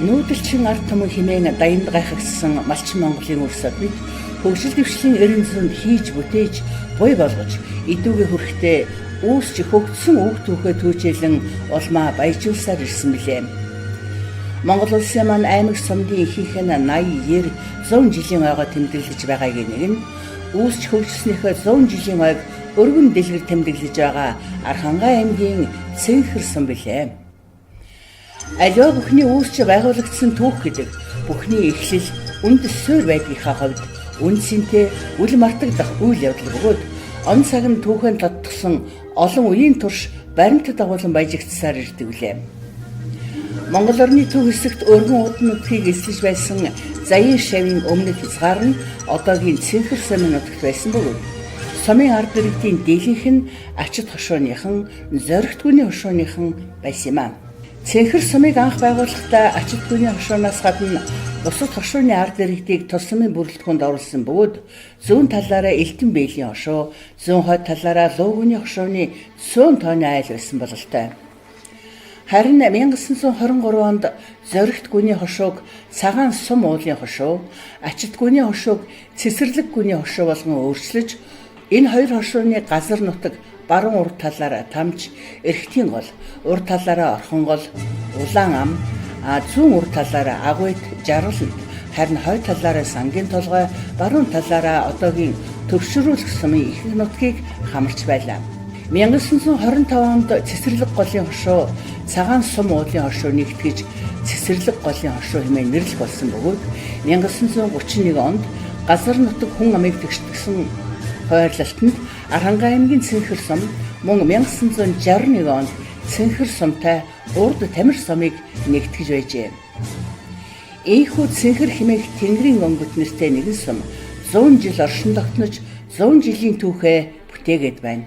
Нүүдэлчин ард түмэн хэмээн даянд гайхагссан малчин Монголын өрсөд бид хөгжил дэвшлийн эрен зүйнд хийж бүтээж буй болгож идүүгээ хүрэхдээ үүсч хөгжсөн үг түүхээ түүчээлэн улмаа баяжуулсаар ирсэн билээ. Монгол улсын маань аймаг сумдын ихийнх нь 80, 90, 100 жилийн ойгоо тэмдэглэж байгаагийн нэг нь үүсч хөгжснөөхөө 100 жилийн ойг өргөн дэлгэр тэмдэглэж байгаа Архангай аймгийн Цэнхэр сум билээ. Аливаа бүхний үүсч байгуулагдсан түүх гэдэг бүхний эхлэл үндэс суурь байдгийнхаа хувьд үнцэнтэй үл мартагдах үйл явдал бөгөөд он цагт түүхэн тодтгсон олон үеийн турш баримтад агуулan баяжигдсаар ирдэг билээ. Монгол орны төв хэсэгт өргөн удам нутгийг эзлэж байсан Заяа шавийн өмнөх хязгаар нь одоогийн Цэнхэр сумын нутагт байсан бөгөөд сумын ард иргэдийн дийлэнх нь ачид хошууныхан, зоригтгүйний хошууныхан байсан юм аа. Цэнхэр сумыг анх байгуулахдаа ачидгүйний хошуунаас гадна бусад хошууны ард иргэдийг тус сумын бүрэлдэхүүнд оруулсан бөгөөд зүүн талаараа Элтэн бэйлийн хошуу, зүүн хойд талаараа Луугүний хошууны 100 тонны айл байсан бололтой. Харин 1923 онд зоригтгүйний хошууг Цагаан сум уулын хошуу, ачидгүйний хошууг Цэцэрлэггүйний хошуу болгон өөрчлөж энэ хоёр хошууны газар нутаг баруун урд талаараа Тамж, Эрхтийн гол, урд талаараа Орхон гол, Улаан ам, зүүн урд талаараа Агуйт, Жаргалд, харин хойд талаараа Сангийн толгой, баруун талаараа одоогийн төвшрүүлэх сумын ихэнх нутгийг хамарч байлаа. 1925 онд Цэцэрлэг голын хошуу Цагаан сум уулын хошуу нэгтгэж Цэцэрлэг голын хошуу хэмээн нэрлэх болсон бөгөөд 1931 онд газар нутаг хүн амыг тэгшдгсэн хойрлолтод Архангай аймгийн Цэнхэр сум мөн 1961 онд Цэнхэр сумтай урд Тамир сумыг нэгтгэж байжээ. Ийхүү Цэнхэр хэмээх Тэнгэрийн өнгөт нэртэй нэгэн сум 100 жил оршин тогтнож 100 жилийн түүхээ бүтээгээд байна.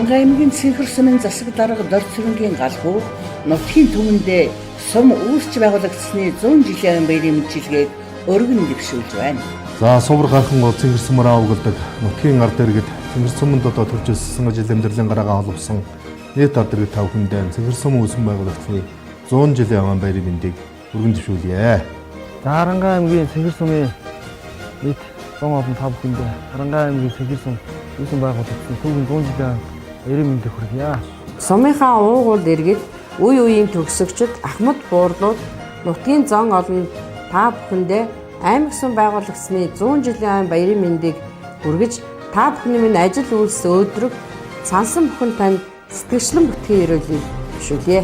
Архангай аймгийн Цэнхэр сумын засаг дарга Дор цэвэнгийн галхуу нутгийн түмэндээ сум үүсч байгуулагдсны 100 жилийн баярын мэдчилгээг өргөн дэвшүүлж байна. За сувар гархан гол Цэнхэр сумаараа угалдаг нутгийн ард иргэд Цэнхэр суманд одоо төрж өссөн жил амьдралын гараагаа холбосон нийт ард иргэд тав хүндээ Цэнхэр сум үүсэн байгуулагдсны 100 жилийн баярын мэндийг өргөн дэвшүүлье. За Архангай аймгийн Цэнхэр сумын нийт 100 олон тав хүндээ Архангай аймгийн Цэнхэр сум үүсэн байгуулагдсан түүхэн 100 жилийн баярын мэндийг хүргье. Сумынхаа уугуул иргэд үе үеийн төгсөгчд ахмад буурлууд нутгийн зон олон та бүхэндээ аймаг сум байгуулагдсны 100 жилийн баярын мэндийг хүргэж та бүхний минь ажил үйлс өөдрөг сансан бүхэн танд сэтгэлчлэн бүтгэн өрөөлийг бишүүлье.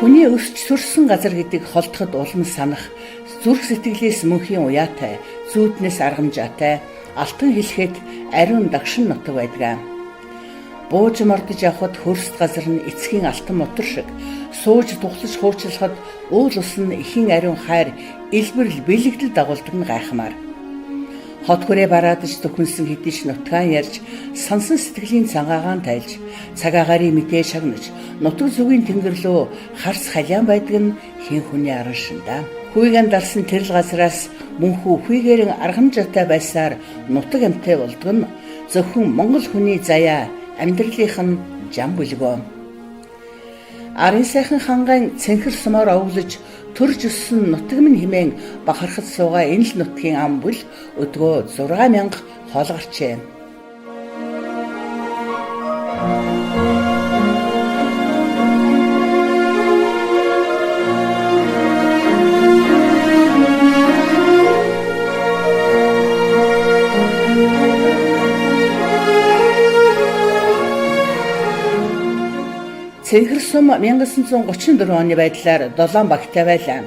Хүний өсч сүрсэн газар гэдэг холдоход улам санах зүрх сэтгэлээс мөнхийн уяатай, зүүднээс аргамжаатай, алтан хэлэхэд ариун дагшин нутаг байдаг. Бууж мордож явхад хөрст газар нь эцгийн алтан мотор шиг сууж тухлаж хуучлахад уул ус нь ихэн ариун хайр элбэрл бэлэгдэл дагуулдаг нь гайхмаар. Хот хүрээ бараадж төхөнсөн хэдий ч нутгаан ярьж, сансан сэтгэлийн цагаагаан тайлж, цагаагаарын мэдээ шагнаж, нутаг зүгийн тэнгэр рүү харс халиан байдаг нь хэн хүний аран шиндаа. Хүйгэн далсан тэрл газраас мөнхүү хүйгэрэн аргамжаатай байсаар нутаг амтай болдог нь зөвхөн Монгол хүний заяа амьдралынх нь жам бүлгөө. Арын сайхан хангайн цэнхэр сумаар овглож төрж өссөн нутаг минь хэмээн бахархаж суугаа энэ л нутгийн ам бүл өдгөө 6000 хоол гарчээ. Цэнхэр сум 1934 оны байдлаар 7 багтай байлаа.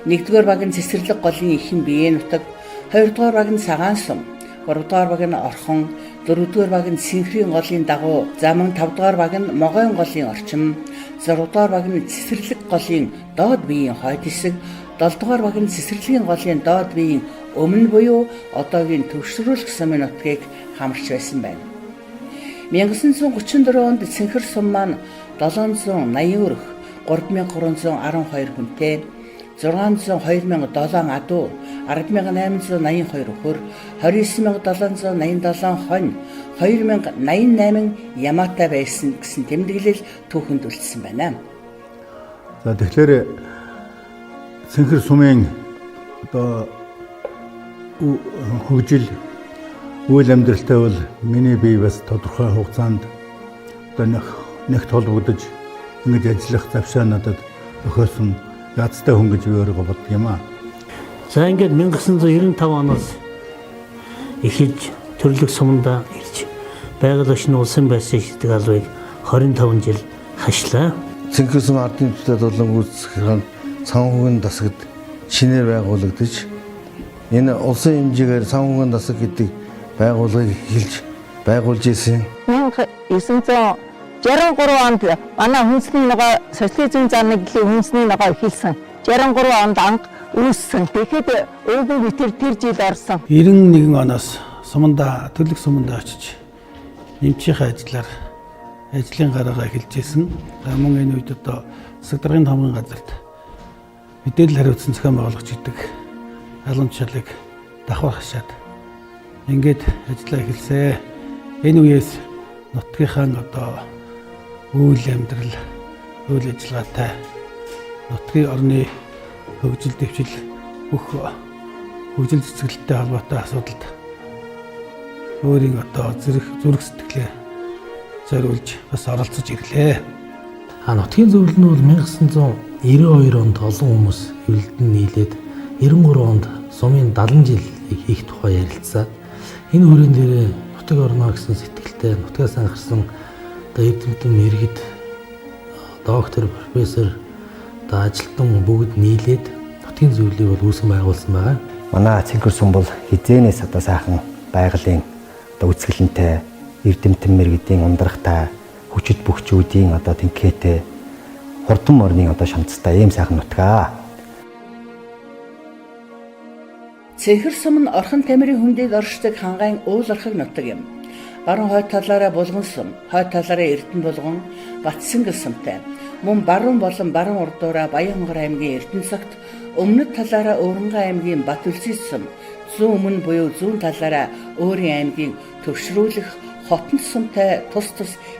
1-р баг нь Цэцэрлэг голын ихэн биеэ нутаг, 2-р баг нь Цагаан сум, 3-р баг нь Орхон, 4-р баг нь Синхрийн голын дагуу, заман 5-р баг нь Могойн голын орчим, 6-р баг нь Цэцэрлэг голын доод биеийн хойд хэсэг, 7-р баг нь Цэцэрлэгийн голын доод биеийн өмнө буюу одоогийн төвшрүүлэх сумын нутгийг хамарч байсан байна. 1934 онд Цэнхэр сум маань 780 өрх, 3312 хүнтэй, 602,007 адуу, 10,882 өхөр, 29,787 хонь, 2,088 ямаатай байсан гэсэн тэмдэглэл түүхэнд үлдсэн байна. За тэгэхээр Цэнхэр сумын одоо хөгжил үйл амьдралтай бол миний бие бас тодорхой хугацаанд одоо нэгт холбогдож ингэж ажиллах завшаа надад өгөөсөн язтай хүн гэж би өөрийгөө боддог юм аа. За ингээд 1995 оноос эхэлж төрлөх суманда ирж байгаль орчны улсын байшин шийдэг албыг 25 жил хашлаа. Цэнхэр сум ардын төсөлд болон үүсгэн санхүүгийн дасагд шинээр байгуулагдаж энэ улсын хэмжээгээр санхүүгийн дасаг гэдэг байгууллагыг эхэлж байгуулж ирсэн. 1963 онд манай хүнсний ногоо социализм занаглалын хүнсний ногоо эхэлсэн. 63 онд анх үүссэн. Тэгэхэд өвгөн битэр тэр жил орсон. 91 оноос суманда төлөв суманда очиж нэмчийнхээ ажиллаар ажлын гараагаа эхэлжсэн. Мөн энэ үед одоо засаг даргын хамгын газарт мэдээлэл хариуцсан зохион байгуулагч гэдэг алган тушаалыг давхар хашаад ингээд ажиллаа эхэлсэн. Энэ үеэс нутгийнхаа одоо үйл амьдрал, үйл ажиллагаатай нутгийн орны хөгжил дэвшил бүх хөгжил цэцэрлэгтэй холбоотой асуудалд өөрийн одоо зүрх сэтгэлээ зориулж бас оролцож ирлээ. Нутгийн зөвлөл нь бол 1992 онд олон хүмүүс эвлэлдэн нийлээд 93 онд сумын 70 жил хийх тухай ярилцсан. Энэ хүрээнд дээр нутаг орно гэсэн сэтгэлтэй нутгаас анхаарсан одоо эдэмтэн иргэд доктор, профессор одоо ажилтан бүгд нийлээд нутгийн зөвлөлийг бол үүсгэн байгуулсан байгаа. Манай Цэнхэр сум бол хизээнээс одоо сайхан байгалийн одоо үзэсгэлэнтэй эрдэмтэн мэргэдийн ундрахтай хүчит бөхчүүдийн одоо тэнхээтэй хурдан морны одоо шамцтай ийм сайхан нутгаа. Цэнхэр сум нь Орхон тамирын хүндийг оршдог хангайн уулархаг нутаг юм. Баруун хойд талаараа Булган сум, хойд талаараа Эрдэнэ булган, Батсангал сумтай. Мөн баруун болон баруун урдуура Баянгар аймгийн Эрдэнэ цагт, өмнөд талаараа Өвөрнган аймгийн Бат Үлзий сум, зүүн өмнө буюу зүүн талаараа Өөрийн аймгийн Төвшрүүлэх Хотон сумтай тус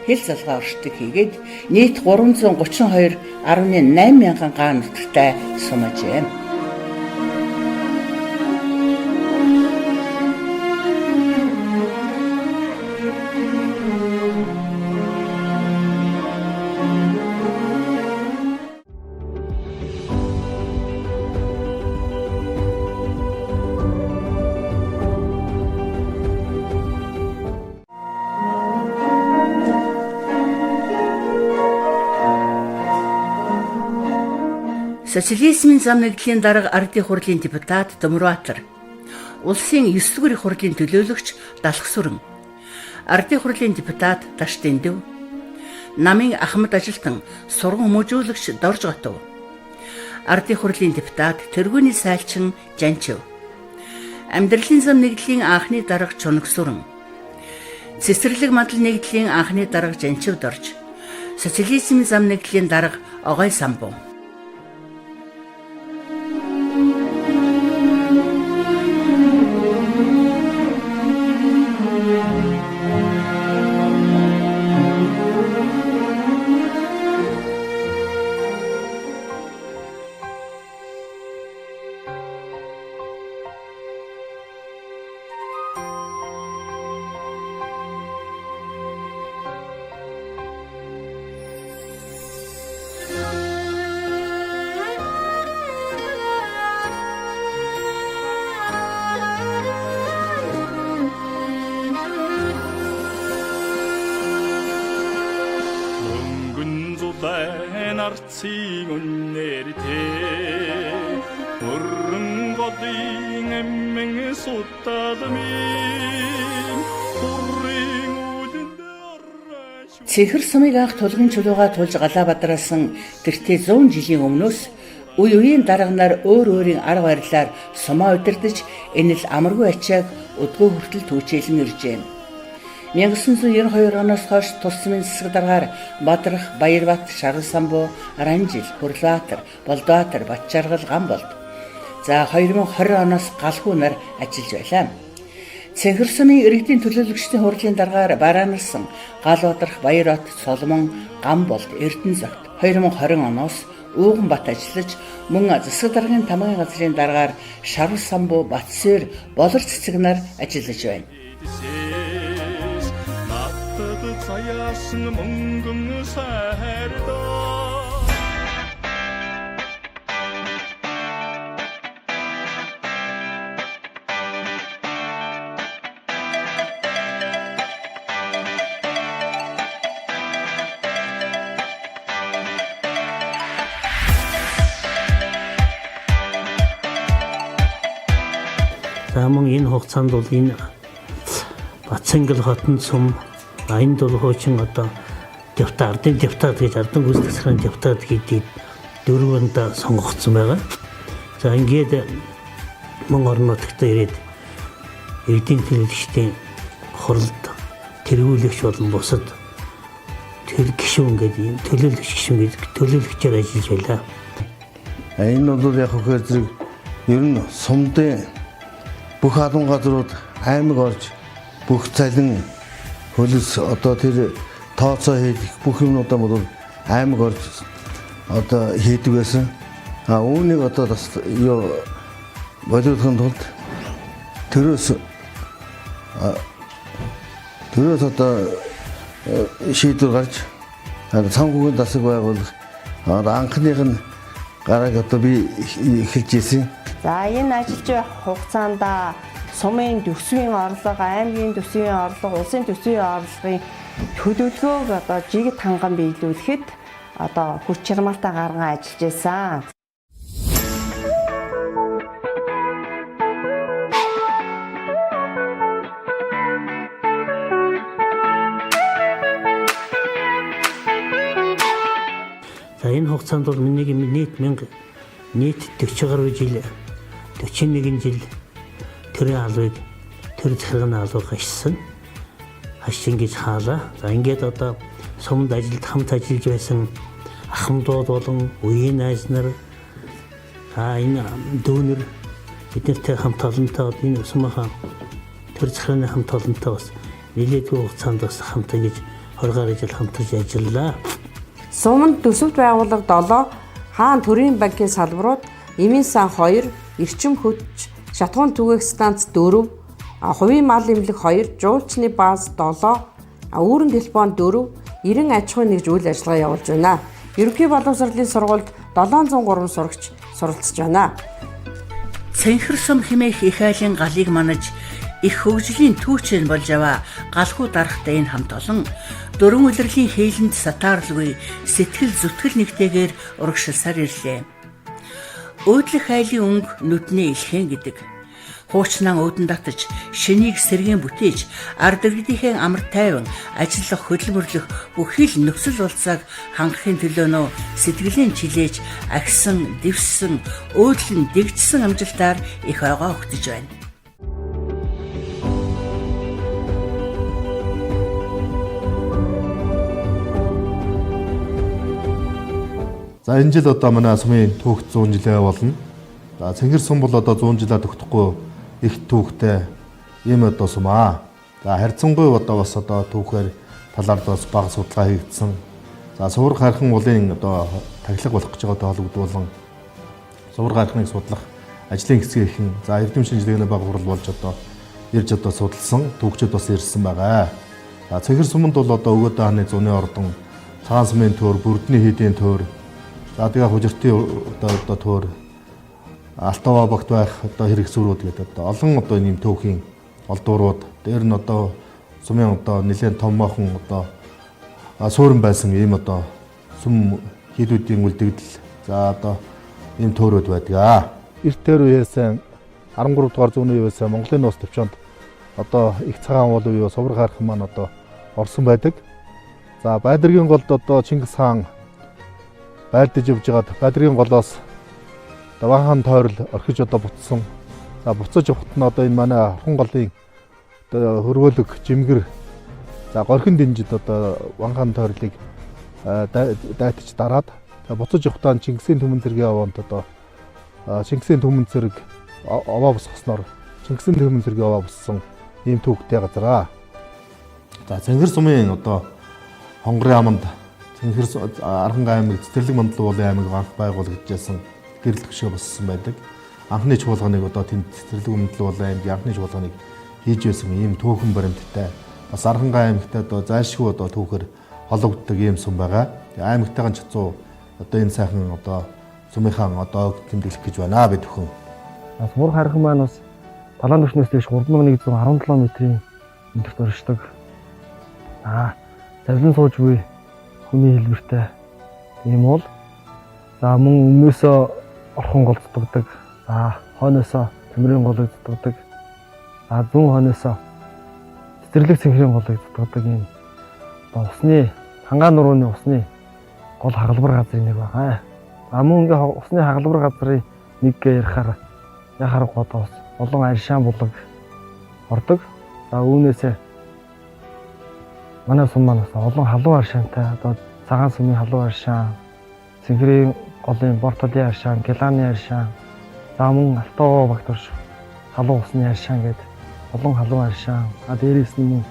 хэл залгаа оршдог хийгээд нийт 332.8 мянган га нутагтай сум ажээ. Социализмын зам нэгдлийн дарга ардын хурлын депутат Дмурбаатар, улсын 9-р их хурлын төлөөлөгч Далах Сүрэн, ардын хурлын депутат Таштэндэв, намын Ахмад ажилтан сурган хүмүүжүүлэгч Дорж Готов, ардын хурлын депутат Тэргүүний сайлчин Жанчив, Амьдралын зам нэгдлийн анхны дарга чунагсүрэн. Цэцэрлэг мандал нэгдлийн анхны дарга Жанчивд орж, социализмын зам нэгдлийн дарга Огой самбуу. Нарцын үнээртэй өргөн годын эммэн суталмын хүрийн үлэнд Цэхэр сумыг анх тулгын чулууга тулж галаа бадраасан тэртээ 100 жилийн өмнөөс үе үеийн дарга нар өөр өөрийн арга барилаар сумаа удирдах энэ л амаргүй ачааг өдгөө хүртэл түүчээлэн иржээ. 1992 оноос хойш тусмын засаг даргаар Бадрах, Баярбат, Шаргал самбуу, Ранжил, Хурлаатар, Болдоатар, Батчаргал, Гамболд. За 2020 оноос галхуу нар ажиллаж байлаа. Цэнхэр сумын иргэдийн төлөөлөгчдийн хурлын даргаар Бараанарсан, Галбадрах, Баярбат, Соломон, Гамболд, Эрдэнэзагт 2020 оноос Ууганбат ажиллаж мөн засаг даргын тамгын газрын даргаар Шаргал самбуу, Батсээр, Болор цэцэг нар ажиллаж байна. Заяасан мөнгөн сайрда За мөн энэ хугацаанд бол энэ Батцангал хотын сум Аянд бол хуучин одоо ардын депутат гэж ардын гүйцэтгэх засгийн депутат гэдгийг 4 онд сонгогдсон байгаа. За ингээд мөн орон нутагт ирээд иргэдийн төлөөлөгчдийн хурлд тэргүүлэгч болон бусад гишүүн гэдэг төлөөлөгч гишүүн гэдэг төлөөлөгчөөр ажиллаж байлаа. Энэ бол яг хөөр зэрэг ер нь сумдын бүх албан газрууд аймаг орж бүх цалин хөлс одоо тэр тооцоо хийх бүх юмудаа бол аймаг орж одоо хийдэг байсан. Үүнийг одоо бас юу бодохын тулд төрөөс одоо шийдвэр гарч цанхүүгийн засаг байгуулах анхных нь гараг одоо би эхэлж ирсэн. За энэ ажиллаж байх хугацаанд сумын төсвийн орлого, аймгийн төсвийн орлого, улсын төсвийн орлогын төлөвлөгөөг одоо жигд ханган биелүүлэхэд одоо хүч чармаалтаа гарган ажиллаж байсан. За энэ хугацаанд бол миний нийт 40 гаруй жил 41 жил төрийн албыг төр захиргааны албыг хашсан гэж хаалаа. За ингээд одоо сумд хамт ажиллаж байсан ахмадууд болон үеийн найз нар энэ дүүнер биднэртэй хамт олонтой энэ сумынхаа төр захиргааны хамт олонтой бас нэлээдгүй хугацаанд бас хамт ингэж 20 гаруй жил хамтарч ажиллалаа. Суманд төсөвт байгууллага 7, хаан төрийн банкын салбарууд, эмийн сан 2, эрчим хүч шатгуун түгээх станц 4, хувийн мал эмнэлэг 2, жуулчны бааз 7, үүрэн телефон 4, 90 аж ахуйн нэгж үйл ажиллагаа явуулж байна. Ерөнхий боловсролын сургуульд 703 сурагч суралцж байна. Цэнхэр сум хэмээх их айлын галыг манаж их хөгжлийн түүчэн болж аваа галхуу дарахтай энэ хамт олон дөрвөн улирлын хээлэнд сатаарлгүй сэтгэл зүтгэл нэгтэйгээр урагшилсаар ирлээ. Өөдлөх айлын өнгө нүдний илхэн гэдэг. Хуучнаа өөдөн татаж, шинийг сэргийн бүтээж, ард иргэдийнхээ амар тайван, ажиллах хөдөлмөрлөх бүхий л нөхцөл болцоог хангахын төлөөнөө сэтгэлийн чилээж, агсан, дэвссэн, өөдлөн дэгжсэн амжилтаар их ойгоо өгдөж байна. За энэ жил одоо манай сумын түүх 100 жилээ болно. За Цэнгэр сум бол одоо 100 жилээ тогтохгүй их түүхтэй ийм одоо сум аа. За харьцангуй одоо бас одоо түүхээр талаар бас бага судалгаа хийгдсэн. За Сувар Хархан уулын одоо таглаг болох гэж байгаатай холбогдуулан Сувар Харханыг судлах ажлын хэсэг ихэн за эрдэм шинжилгээний баг хурал болж одоо ирж одоо судалсан түүхчид бас ирсэн байгаа. За Цэнгэр суманд бол одоо Өгөөд хааны зуны ордон, Цагаан сумын төр, Бүрдний хийдийн төр, за тэгээ хужиртын одоо төр, Алтава багт байх одоо хэрэгсүүрүүд гэдэг одоо олон одоо ийм түүхийн олдуурууд дээр нь одоо сумын одоо нэлээд томоохон одоо суурин байсан ийм одоо сум хийдүүдийн үлдэгдэл за одоо ийм төөрөд байдаг. Эрт тэр үеэс 13 дугаар зууны үеэс Монголын нууц төвчөнд одоо их цагаан уул уу Сувар Хархан маань одоо орсон байдаг. За Байдаргийн голд одоо Чингис хаан байлдаж явж байгаад Байдаргийн голоос Даван хаан тойрол орхиж одоо буцсан. За буцаж явахт нь одоо энэ манай Орхон голын одоо хөрвөлөг жимгэр за горхин дэнжид одоо Ван хаан тойрлыг дайтаж дараад буцаж явахдаа Чингисийн түмэн зэргийн овоонд одоо Чингисийн түмэн зэрэг овоо босгосноор Чингисийн түмэн зэргийн овоо боссон ийм түүхтэй газар. За Цэнгэр сумын одоо Хонгорын аманд Цэнгэр Архангай аймаг Цэцэрлэг мандлын уулын аймаг анх байгуулагдсан гэрэл төвшөө боссон байдаг. Анхны чуулганыг одоо тэнд Цэцэрлэг мандлын уулын аймгийн анхны чуулганыг хийж байсан ийм түүхэн баримттай. Бас Архангай аймагт одоо зайлшгүй одоо түүхээр холбогддог ийм сум байгаа. Аймагтайгаа чацуу одоо энэ сайхан одоо сумынхаа одоо тэмдэглэх гэж байна бид өхөн. Сувар Хархан маань бас Далайн түвшнээс дэш 3117 м-ийн өндөрт оршдог. Завлан сууж буй хүний хэлбэртэй ийм уул. За мөн өмнөөсөө Орхон гол дутдаг. За хойноосоо Тэмрийн голыг дутдаг. За зүүн хойноосоо Цэцэрлэг цэнхрийн голыг дутдаг ийм усны Хангаан нурууны усны гол хагалбар газрын нэг байна. За мөн ингээ усны хагалбар газрын нэг ярихаар яхаар годоос олон аршаан булаг ордог. За үүнээсээ манай сум манаас олон халуун аршаантай одоо Цагаан сумын халуун аршаан, Цэнхрийн голын Бортолын аршаан, Геланы аршаан, за мөн Алтава багт орш халуун усны аршаан гэдэг олон халуун аршаан. Дээрээс нь мөн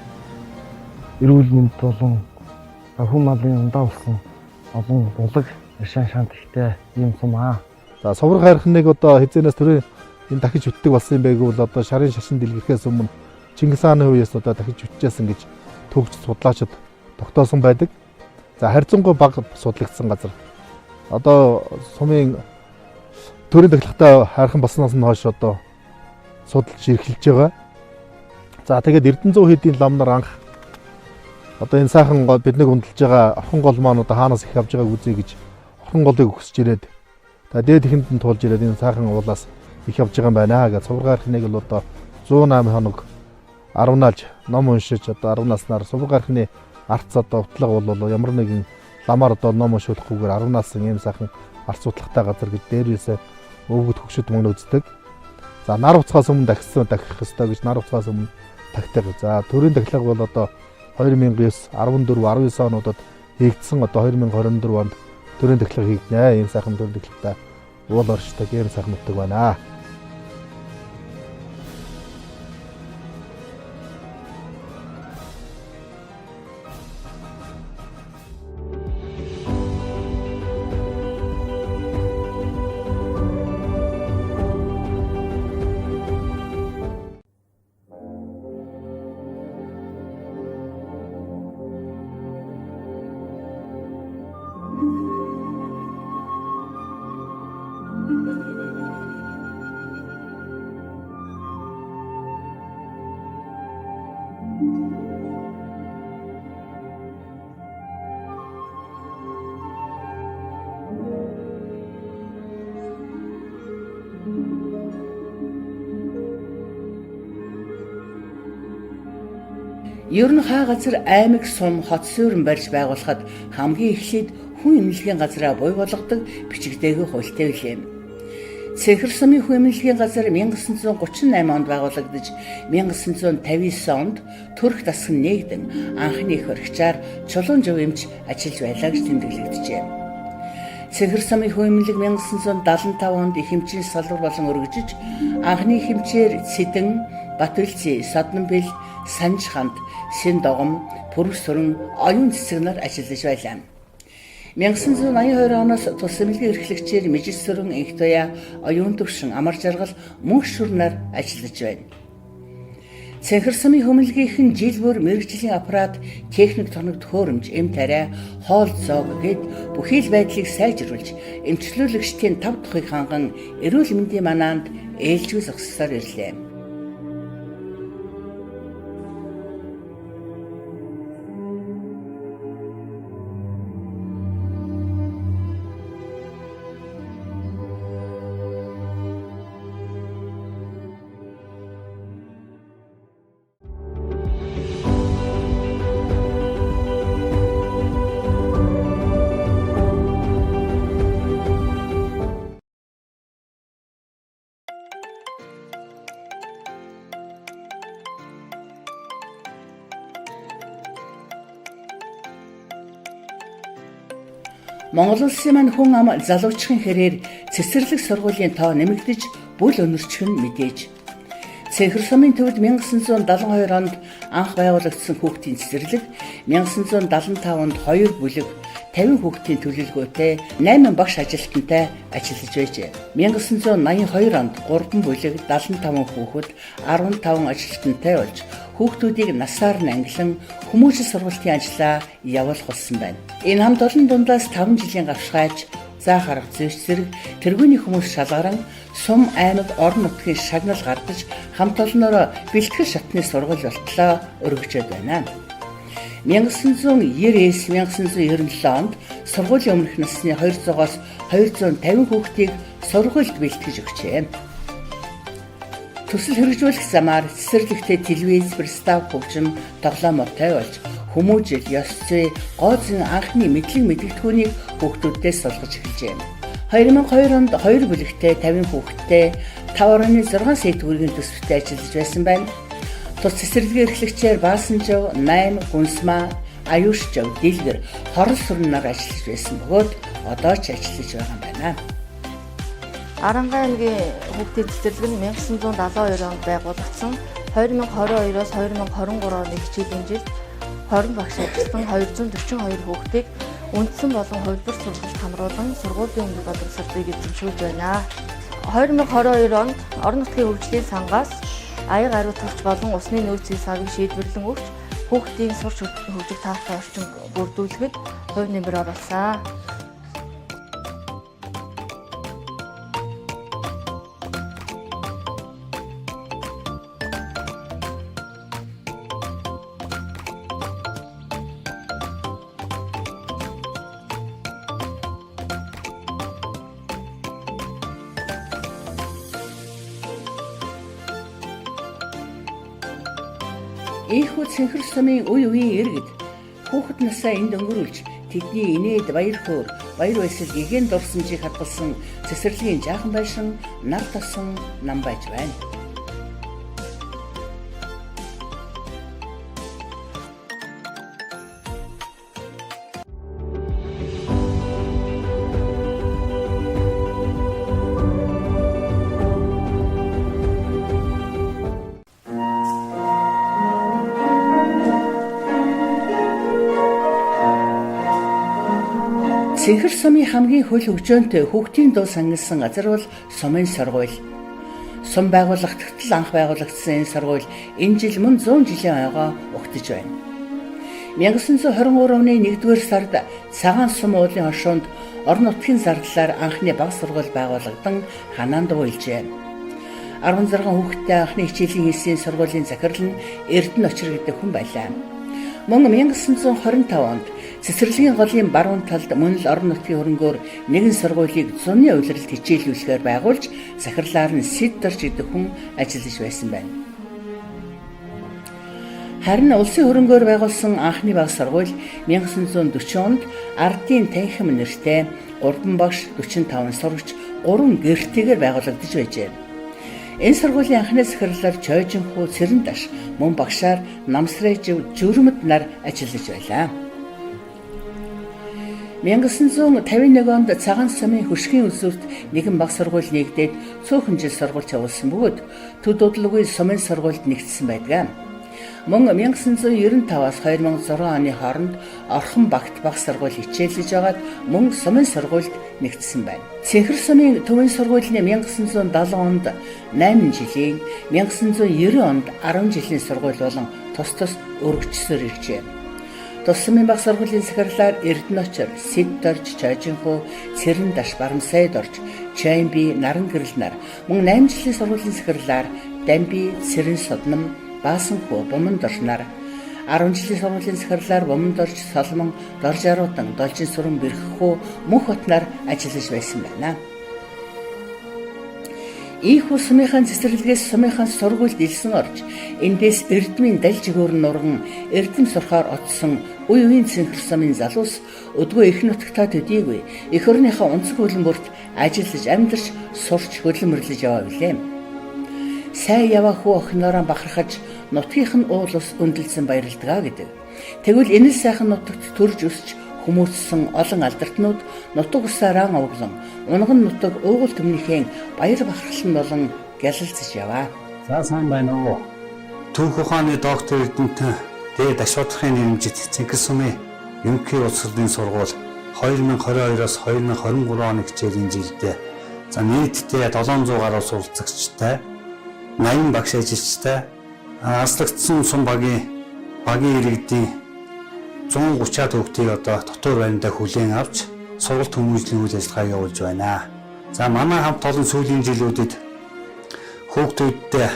эрүүл мэнд болон хүн малын ундаа болсон олон булаг аршаан шаант ихтэй ийм сум аа. За Сувар Харханыг одоо хизээнээс төрөө энэ дахиж үтдэг болсон юм байг бол одоо шарын шашин дэлгэрхээс өмнө Чингис хааны үеэс одоо дахиж үтжсэн гэж төгч судлаачид тогтоосон байдаг. За харьцангуй бага судлагдсан газар. Одоо сумын төрийн тахилгатай хайрхан болсноос нь хойш одоо судалж эрхэлж байгаа. За тэгээд Эрдэнэзүү хийдийн лам нар анх одоо энэ сайхан биднийг унталж байгаа Орхон гол маань одоо хаанаас их авж байгааг үзье гэж Орхон голыг өгсөж ирээд дээд ихэнд нь туулж ирээд энэ сайхан уулаас их авж байгаа юм байна гэж Сувар Харханыг л одоо 108 хоног 10 нааж ном уншиж одоо 10 наснаар Сувар Харханы арц одоо утлага бол ямар нэгэн ламаар одоо ном уншуулахгүйгээр 10 наасан ийм сайхан арц утлагатай газар гэж дээрээсээ өвгөд хөгшөд мөн үздэг. За нар уцгаас өмнө дахих ёстой гэж нар уцгаас өмнө тагтаг. За төрийн тахилга бол одоо 2009, 14, 19 онуудад хийгдсэн одоо 2024 онд төрийн тахилга хийгднэ. Ийм сайхан төрийн тахилгатай уул оршдог ийм сайхан нутаг байна. Ер нь хаа газар аймаг сум хот суурин барьж байгуулахад хамгийн эхлээд хүн эмнэлгийн газраа бой болгодог бичигдээгүү хуультай билээ. Цэнгэр сумын хүн эмнэлгийн газар 1938 онд байгуулагдаж 1959 онд Түрк дасгал нэгдэн анхны их оргичаар Чулуун жив эмч ажиллаж байлаа гэж тэмдэглэгдэжээ. Цэнхэр самын хүймлэг 1975 онд их хэмжээний салвар болон өргөжөж анхны хэмжээр Цэдэн, Батүлцээ, Соднонбэл, Санжханд, Сэндогом, Пүрс сүрэн оюун цэцэг нар ажиллаж байлаа. 1982 оноос тус эмнэлгийн эрхлэгчээр Мижис сүрэн, Инх туяа, оюун төвшин, амар жаргал, мөнх шүр нар ажиллаж байна. Цэнхэр самын хөмөлгийнхэн жил бүр мэргэжлийн аппарат, техник тоног төхөөрөмж, эм тариа, хоол зоог гээд бүхий л байдлыг сайжруулж, эмчлүүлэгчдийн тав тухыг ханган эрүүл мэндийн манаанд ээлжгүй зогссоор ирлээ. Монгол улсын маань хүн ам залуучхын хэрээр цэцэрлэг сургуулийн тоо нэмэгдэж бүл өнөрчих нь мэдээж. Цэнхэр сумын төвд 1972 онд анх байгуулагдсан хүүхдийн цэцэрлэг 1975 онд 2 бүлэг 50 хүүхдийн төлөвлөгөөтэй 8 багш ажилтнтай ажиллаж байжээ. 1982 онд 3 бүлэг 75 хүүхэд 15 ажилтнтай болж хүүхдүүдийг насаар нь ангилан хүмүүжил сургалтын ажлаа явуулах болсон байна. Энэ хамт олон дундаас 5 жилийн гавшгайж заах арга зүйч зэрэг тэргүүний хүмүүс шалгаран сум аймаг орон нутгийн шагнал гардаж хамт олноор бэлтгэл шатны сургууль болтлоо өргөжөд байна. 1999-1997 онд сургуулийн өмнөх насны 200-аас 250 хүүхдийг сургуульд бэлтгэж өгчээ. Төсөл хэрэгжүүлэх замаар цэцэрлэгтэй телевиз, пристав, хөгжим, тоглоомтой болж хүмүүжил, ёс зүй, гооцын анхны мэдлэг мэдгэдэгхүүнийг хүүхдүүддээ сулгаж эхэлжээ. 2002 онд 2 бүлэгтэй 50 хүүхэдтэй 5.6 сая төгрөгийн төсөвтэй ажиллаж байсан байна. Тус цэцэрлэгийн эрхлэгчээр Баасанжав, 8, Гүнсмаа, Аюушжав, Дэлгэр, Хорол сүрнээр ажиллаж байсан бөгөөд одоо ч ажиллаж байгаа юм байна. Арангаа аймгийн хүүхдийн цэцэрлэг нь 1972 онд байгуулагдсан. 2022-оос 2023 оны хичээлийн жилд 20 багш ажилласан 242 хүүхдийг үндсэн болон хувилбар сургалт хамруулан сургуулийн өмнө боловсролыг эзэмшүүлж байна. 2022 онд орон нутгийн хөгжлийн сангаас аяга ариу төрч болон усны нөөцийн савыг шийдвэрлэн өгч хүүхдийн сурч хөгжих таатай орчин бүрдүүлэхэд хувь нэмэр оруулсан. Ийхүү Цэнхэр сумын үе үеийн иргэд хүүхэд насаа энд өнгөрүүлж тэдний инээд баяр хөөр, баяр баясгал гэгээн дурсамжийг хадгалсан цэцэрлэгийн жаахан байшин нар тосон нам байж байна. Цэнхэр сумын хамгийн хөл хөгжөөнтэй хүүхдийн дуу сангилсан газар бол сумын сургууль. Сум байгуулагдтал анх байгуулагдсан энэ сургууль энэ жил мөн 100 жилийн ойгоо угтаж байна. 1923 оны 1-р сард Цагаан сум уулын хошуунд орон нутгийн зардлаар анхны бага сургууль байгуулагдан ханаанд уйлжээ. 16 хүүхэдтэй анхны хичээлийн хэлсийн сургуулийн захирал нь Эрдэнэ Очир гэдэг хүн байлаа. Мөн 1925 онд цэцэрлэгийн голын баруун талд мөн л орон нутгийн хөрөнгөөр нэгэн сургуулийг зуны улиралд хичээлүүлэхээр байгуулж захирлаар нь Сиддарч гэдэг хүн ажиллаж байсан байна. Харин улсын хөрөнгөөр байгуулсан анхны бага сургууль 1940 онд Ардын танхим нэртэй 3 багш 45 сурагч 3 гэртээгээр байгуулагдаж байжээ. Энэ сургуулийн анхны захирлаар Чойжинхүү, Цэрэндаш мөн багшаар Намсрайжив, Жүрмэд нар ажиллаж байлаа. 1951 онд Цагаан сумын хөшгийн үзүүрт нэгэн баг сургууль нэгдээд цөөхөн жил сургууль явуулсан бөгөөд төд удалгүй сумын сургуульд нэгдсэн байдаг. Мөн 1995-аас 2006 оны хооронд Орхон багт баг сургууль хичээлж байгаад мөн сумын сургуульд нэгдсэн байна. Цэнхэр сумын төвийн сургуулийн 1970 онд 8 жилийн, 1990 онд 10 жилийн сургууль болон тус өргөжсөөр иржээ. Тус сумын баг сургуулийн захирлаар Эрдэнэчэр, Сэддорж, Чойжинхуу, Цэрэндаш, Барамсайд орж, Чаймби, Наран гэрэл нар мөн 8 жилийн сургуулийн захирлаар Дамби, Цэрэн Содном, Баасанхуу, Бумандорж нар 10 жилийн сургуулийн захирлаар Бумандорж, Соломон, Доржаруудан, Должин сүрэн Бэрххүү, Мөнх бот нар ажиллаж байсан байна. Ийхүү сумынхаа цэцэрлэгээс сумынхаа сургуульд илсэн орж, эндээс Эрдмийн далж өгөр нурган Эрдэм сурахаар оцсон үе үеийн Цэнхэр сумын залуус өдгөө их нутагтаа төдийгүй эх орныхаа онцгой хөлбөрт ажиллаж амьдарч сурч хөдөлмөрлөж яваа билээ. Сайн яваа хүү охиноороо бахархаж нутгийнх нь уул ус өндөлсөн баярлдаг гэдэг. Тэгвэл энэ сайхан нутагт төрж өсч хүмүүжсэн олон алдартнууд нутаг усаараа овглон унган нутаг уугуул төмнийхэн баяр бахархал нь болон гялалцж яваа. За сайн байна уу. Түүх ухааны доктор Эрдэнэт дээд ашуудлахын нэрмжит Цэнхэр сумын ерөнхий улс хурлын сургууль 2022-оос 2023 оны хичээлийн жилдээ нийтдээ 700 гаруй суралцагчтай 80 багш ажилчтай аслагдсан сум багийн иргэдийн 130-аад хүүхдийг одоо дотор байрандаа хүлээн авч сургалт хүмүүжлийн үйл ажиллагаа явуулж байна. За манай хамт олон сүүлийн жилүүдэд хүүхдүүдтэй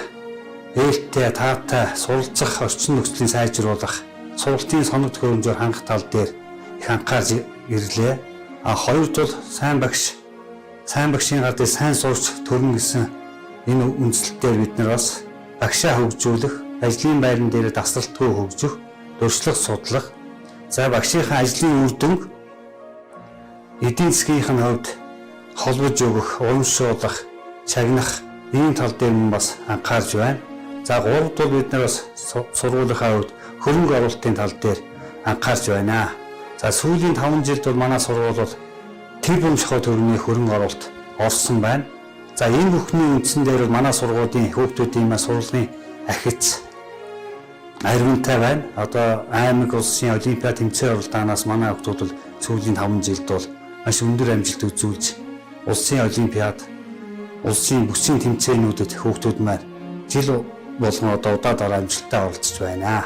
ээлтэй, таатай суралцах орчин нөхцөлийн сайжруулах, сургалтын соног төхөөрөмжөөр хангах тал дээр их анхаарч ирлээ. Хоёрдуул сайн багшийн гар дээр сайн сурч төрнө гэсэн энэ үндслэлээр бид нар бас багшаа хөгжүүлэх, ажлын байран дээр дасралтгүй хөгжих, дуршлах, судлах, за багшийнхаа ажлын үр дүнг эдийн засгийн хувьд холбож өгөх, урамшуулах, чагнах ийм тал дээр нь бас анхаарч байна. За гуравдуул бид нар бас сургуулийнхаа хувьд хөрөнгө оруулалтын тал дээр анхаарч байна. За сүүлийн 5 жилд бол манай сургууль бол тэр бүм шахуу төгрөгийн хөрөнгө оруулалт орсон байна. За энэ бүхний үндсэн дээр манай сургуулийн хүүхдүүдийн сургуулийн ахиц ариунтай байна. Одоо аймаг улсын олимпиад тэмцээн оролдоноос манай хүүхдүүд бол сүүлийн 5 жилд бол маш өндөр амжилт үзүүлж улсын олимпиад, улсын бүсийн тэмцээнүүдэд хүүхдүүд маань жил болгон одоо удаа амжилттай оролцож байна.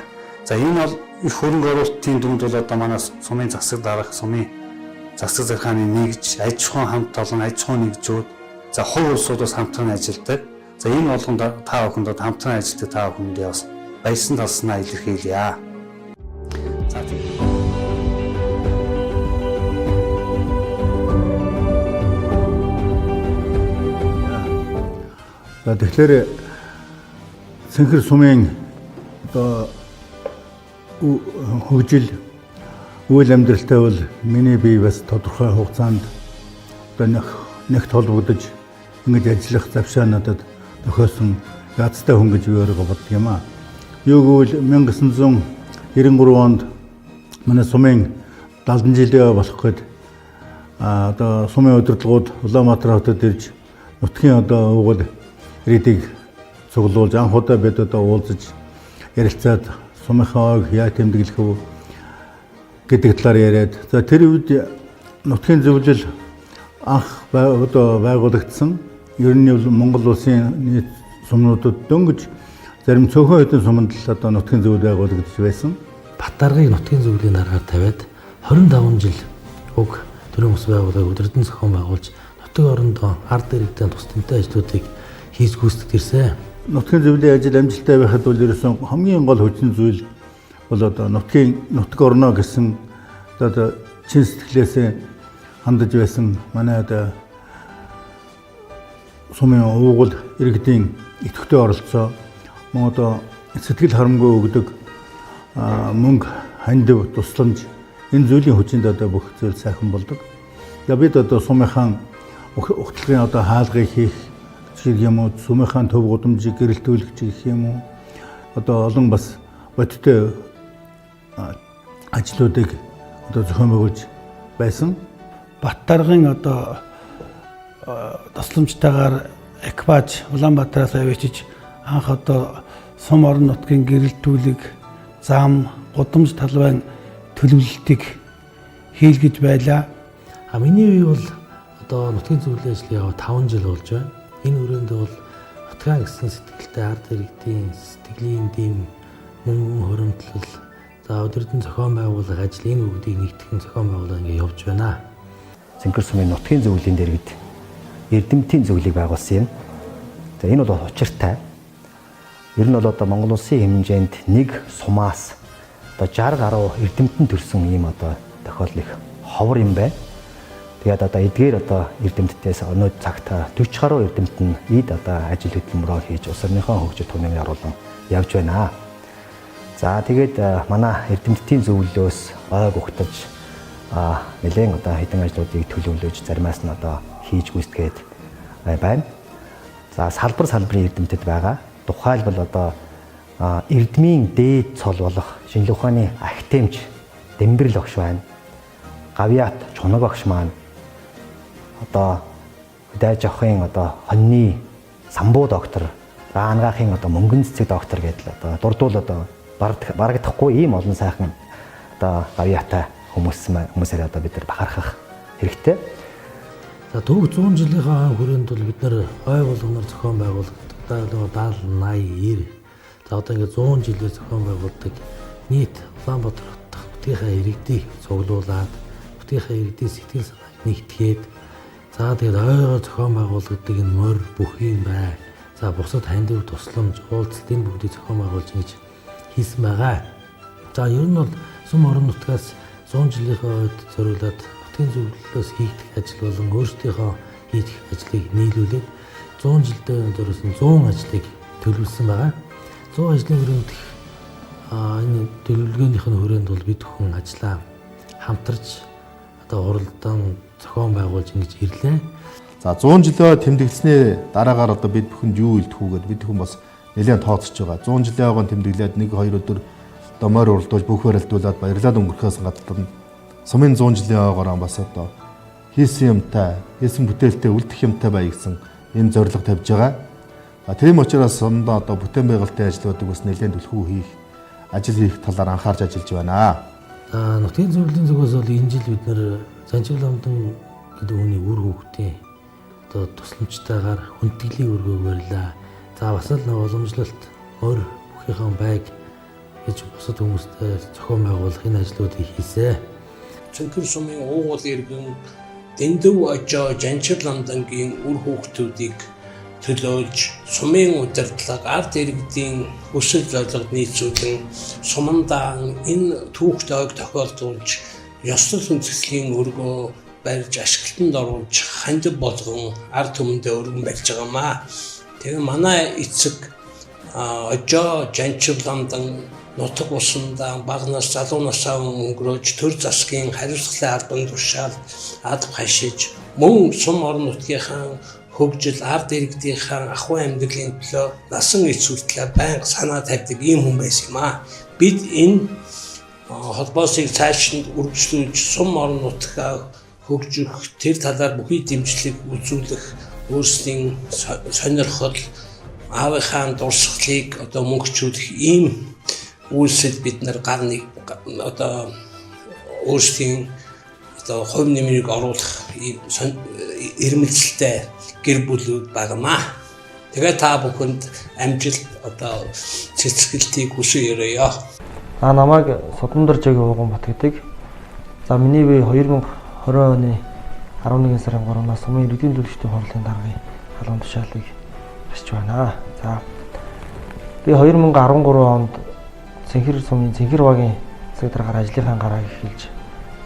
За энэ бол их хөрөнгө оруулалтын дүнд бол одоо манай сумын засаг дарга, сумын засаг захиргааны нэгж, аж ахуйн хамт олон аж ахуйн нэгжүүд, за хувь улсуудаас хамтран ажилладаг. За энэ болгонд та бүхэнд хамтран ажилладаг та бүхэндээ бас баярсан талснаа илэрхийлье. За тэгэхээр Цэнхэр сумын одоо хөгжил үйл амьдралтай бол миний бие бас тодорхой хугацаанд одоо нэг толбогдож ингэж ажиллах завшаа надад тохиосон язтай хүн гэж өөрийгөө боддог юм аа. Юу гэвэл 1993 онд манай сумын 70 жилээ болох гээд одоо сумын удирдлагууд Улаанбаатар хотод ирж нутгийн одоо уугуул ирээдийг цуглуулж анх удаа бид одоо уулзаж ярилцаад сумынхаа ойг яа тэмдэглэх вэ гэдэг талаар яриад. За тэр үед нутгийн зөвлөл анх одоо байгуулагдсан. Ер нь бол Монгол улсын нийт сумнуудад дөнгөж зарим цөөхөн хэдэн суманд л одоо нутгийн зөвлөл байгуулагдаж байсан. Батаргыг нутгийн зөвлөлийн дараагаар тавиад 25 жил уг төрийн ус байгууллагыг удирдан зохион байгуулж нутгийн орондоо ард иргэдэд тусламжтай ажлуудыг хийж гүйцэтгэж ирсэн. Нутгийн зөвлөлийн ажил амжилттай байхад бол ерөөсөн хамгийн гол хүчин зүйл бол одоо нутаг орно гэсэн одоо чин сэтгэлээсээ хандаж байсан манай одоо сумын уугуул иргэдийн идэвхтэй оролцоо мөн одоо сэтгэл харамгүй өгдөг мөнгө хандив тусламж энэ зүйлийн хүчинд одоо бүх зүйл сайхан болдог. За бид одоо сумынхаа ухтлагын одоо хаалгыг хийх гэх юм уу, сумынхаа төв гудамжийг гэрэлтүүлэх гэх юм уу, одоо олон бас бодиттой ажлуудыг одоо зохион байгуулж байсан. Бат даргын одоо тусламжтайгаар экипаж Улаанбаатараас авчиж анх одоо сум орон нутгийн гэрэлтүүлэг, зам, гудамж талбайн төлөвлөлтийг хийлгэж байлаа. Миний үе бол одоо нутгийн зөвлөлийн ажил яваа 5 жил болж байна. Энэ хүрээнд бол нутгаан гэсэн сэтгэлтэй ард иргэдийн сэтгэлийн дэм, мөнгөн хуримтлал, за өдөртөн зохион байгуулах ажил энэ бүгдийг нэгтгэн зохион байгуулалт ингэ явж байна. Цэнгэр сумын нутгийн зөвлөлийн дэргэд эрдэмтдийн зөвлөлийг байгуулсан юм. За энэ бол учиртай. Ер нь бол одоо Монгол улсын хэмжээнд нэг сумаас одоо 60 гаруй эрдэмтэн төрсэн ийм одоо тохиолдол их ховор юм байна. Тэгээд одоо эдгээр одоо эрдэмтдээс өнөө цагт 40 гаруй эрдэмтэн эд одоо ажил хөдөлмөрөөр хийж улс орныхоо хөгжил түмнийг оруулан явж байна. За тэгээд манай эрдэмтдийн зөвлөлөөс ойг ухтаж нэлээд одоо хэдэн ажлуудыг төлөвлөж заримаас нь одоо хийж гүйцэтгээд байна. За салбарын эрдэмтэд байгаа. Тухайлбал одоо эрдмийн дээд цол болох шинжлэх ухааны академич Дэмбэрэл багш байна. Гавьяат Чунаг багш маань одоо дайж авахын одоо хоньны самбуу доктор, анагаахын одоо мөнгөн цэцэг доктор гэдэл одоо дурдвал одоо барагдахгүй ийм олон сайхан одоо гавьяатай хүмүүсээр одоо бид нар бахархах хэрэгтэй. За түүх 100 жилийнхаа хүрээнд бол бид нар ой болгоноор зохион байгуулагддаг 70, 80, 90. За одоо ингээд 100 жилээр зохион байгуулдаг нийт Улаанбаатар хотын нутгийнхаа иргэдийг цуглуулад нутгийнхаа иргэдийн сэтгэл санааг нэгтгээд за тэгээд ойгоор зохион байгуулагддаг энэ морь бүхийн бай. За бусад хандив тусламж, уулзалт энэ бүгдийг зохион байгуулж ингэж хийсэн байгаа. За ер нь бол сум орон нутгаас 100 жилийнхаа үед зориулаад нутгийн зөвлөлөөс хийгдэх ажил болон өөрсдийнхөө хийх ажлыг нийлүүлээд 100 жилдээ зориулсан 100 ажлыг төлөвлөсөн байгаа. 100 ажлын хүрээнд энэ төлөвлөгөөнийх нь хүрээнд бол бид бүхэн ажиллаа хамтарч одоо уралдаан зохион байгуулж ингэж ирлээ. За 100 жилөө тэмдэглэсний дараагаар одоо бид бүхэнд юу илтгэх үгээд бид бүхэн бас нэлээд тооцож байгаа. 100 жилийн агуун тэмдэглээд 1-2 өдөр одоо морь уралдуулж бүх барилдуулаад баярлаад өнгөрөхөөс гадна сумын 100 жилийн агаараа бас одоо хийсэн юмтай, хийсэн бүтээлтэй үлдэх юмтай бай гэсэн энэ зорилго тавьж байгаа. Тийм учраас сумдаа одоо бүтээн байгуулалтын ажлуудыг бас нэлээд түлхүү хийх, ажил хийх талаар анхаарч ажиллаж байна. За нутгийн зөвлөлийн зүгээс бол энэ жил бид нэр Занжигл амдан гэдэг хүний үр хөвгтийн одоо тусламжтайгаар хүндэтгэлийг өргөөг барьлаа. За бас л нэг уламжлалт морь бүхийнхээ байг гэж бусад хүмүүстэй зохион байгуулах энэ ажлуудыг хийсэн. Цэнгэр сумын уугуул иргэн Дэндүү Ожоо Жанжигл амдангийн үр хөвгтүүдийг төлөөлж сумын удирдлага ард иргэдийн хүсэл зорилгод нийцүүлэн сумандаа энэ түүхт ойг тохиолдуулж ёслол хүндэтгэлийн өргөө барьж ашиглалтанд оруулж хандив болгон ард түмэндээ өргөн барьж байгаамаа. Тэгээ манай эцэг Ожоо Жанжигл амдан нутаг усандаа багнаас залуу насаа өнгөрөөж төр засгийн хариуцлагын албан тушаал ад хашиж мөн сум орон нутгийнхаа хөгжил ард иргэдийнхаа ахуй амьдралын төлөө насан эц хүртлээр байнга санаа тавьдаг ийм хүн байсан юм аа. Бид энэ холбоосыг цаашид үргэлжлүүлж сум орон нутгаа хөгжих тэр талаар бүхий дэмжлэг үзүүлэх өөрсдийн сонирхол аавынхаа дурсгалыг одоо мөнгөчүүлэх ийм үйлсэд бид нар гарныг одоо өөрсдийн одоо хувь нэмрийг оруулах ирмэлцэлтэй гэр бүлүүд байгаамаа. Тэгээ та бүхэнд амжилт одоо цэцгэлтийг хүсье өрөөё. Намайг Судандаржиг Ууган Бат гэдэг. За миний бие 2020 оны 11 сарын 3-наас сумын иргэдийн төлөвчдийн хурлын даргын халуун тушаалыг барьж байна. За би 2013 онд Цэнхэр сумын Цэнхэр багийн засаг даргаар ажлынхаа гарааг эхэлж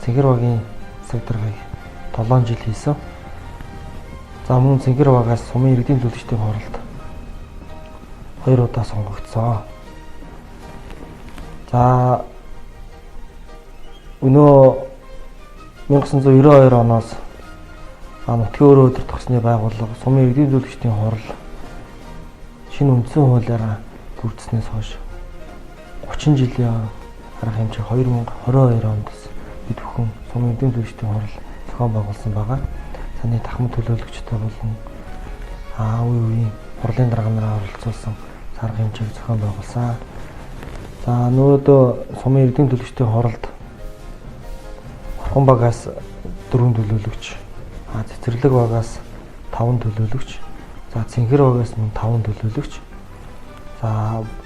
Цэнхэр багийн засаг даргаыг 7 жил хийсэн. За мөн Цэнхэр багаас сумын иргэдийн төлөвчдийн хуралд 2 удаа сонгогдсон. За өнөө 1992 оноос нутгийн өрөө өдөр тогсны байгууллага сумын иргэдийн төлөвчдийн хурал шинэ үндсэн хуулиараа бүрдснээс хойш 30 жилийн арга хэмжээ 2022 онд бид бүхэн сумын эдийн төлөвчдийн хурал зохион байгуулсан байгаа. Саний дахмад төлөөлөгчтэй болон үе үеийн хурлын дарга нараа оролцуулсан сарга хэмжээг зохион байгуулсан. За нөгөө сумын эдийн төлөвчдийн хуралд орхон багаас 4 төлөөлөгч, цэцэрлэг багаас 5 төлөөлөгч, за цэнхэр багаас мөн 5 төлөөлөгч, за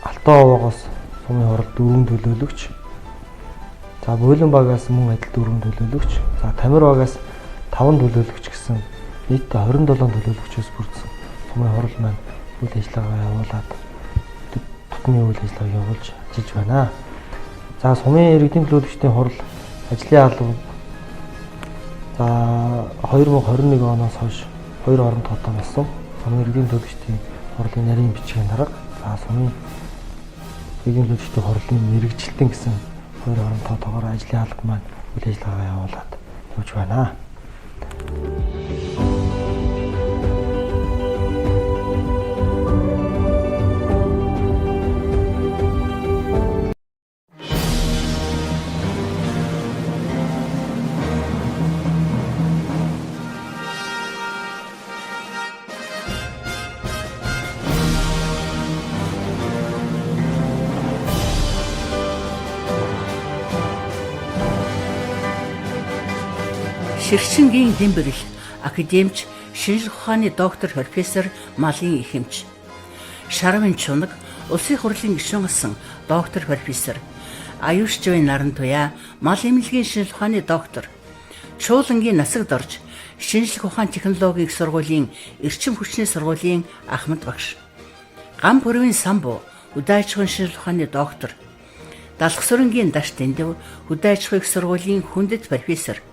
алтан овоогоос сумын хуралд 4 төлөөлөгч, за бойлон багаас мөн адил 4 төлөөлөгч, за тамир багаас 5 төлөөлөгч гэсэн нийтдээ 27 төлөөлөгчөөс бүрдсэн сумын хурал маань үйл ажиллагаа явуулаад тутмын үйл ажиллагааг явуулж ажиллаж байна. За сумын иргэдийн төлөөлөгчдийн хурал ажлын алба за 2021 оноос хойш 2 орон тогтоом болсон. Сумын иргэдийн төлөөлөгчдийн хурлын нарийн бичгийн дарга, за сумын иргэдийн төлөөлөгчдийн хурлын мэрэгжилтэн гэсэн 2 орон тогтоогоор ажлын алба маань үйл ажиллагаа явуулаад явж байна. Ширшингийн Дэмбэрэл, академич, шинжлэх ухааны доктор профессор Малын Ихэмч. Шарвын Чунаг, улсын хурлын гишүүн асан доктор профессор. Аюушживын Нарантуяа, мал эмнэлгийн шинжлэх ухааны доктор. Чуулангийн Насагд орж, шинжлэх ухаан технологийн сургуулийн эрчим хүчний сургуулийн Ахмад багш. Гам бүрийн Самбу, хөдөө аж ахуйн шинжлэх ухааны доктор. Далхсүрэнгийн Даш Дэндев, хөдөө аж ахуйн сургуулийн хүндэт профессор.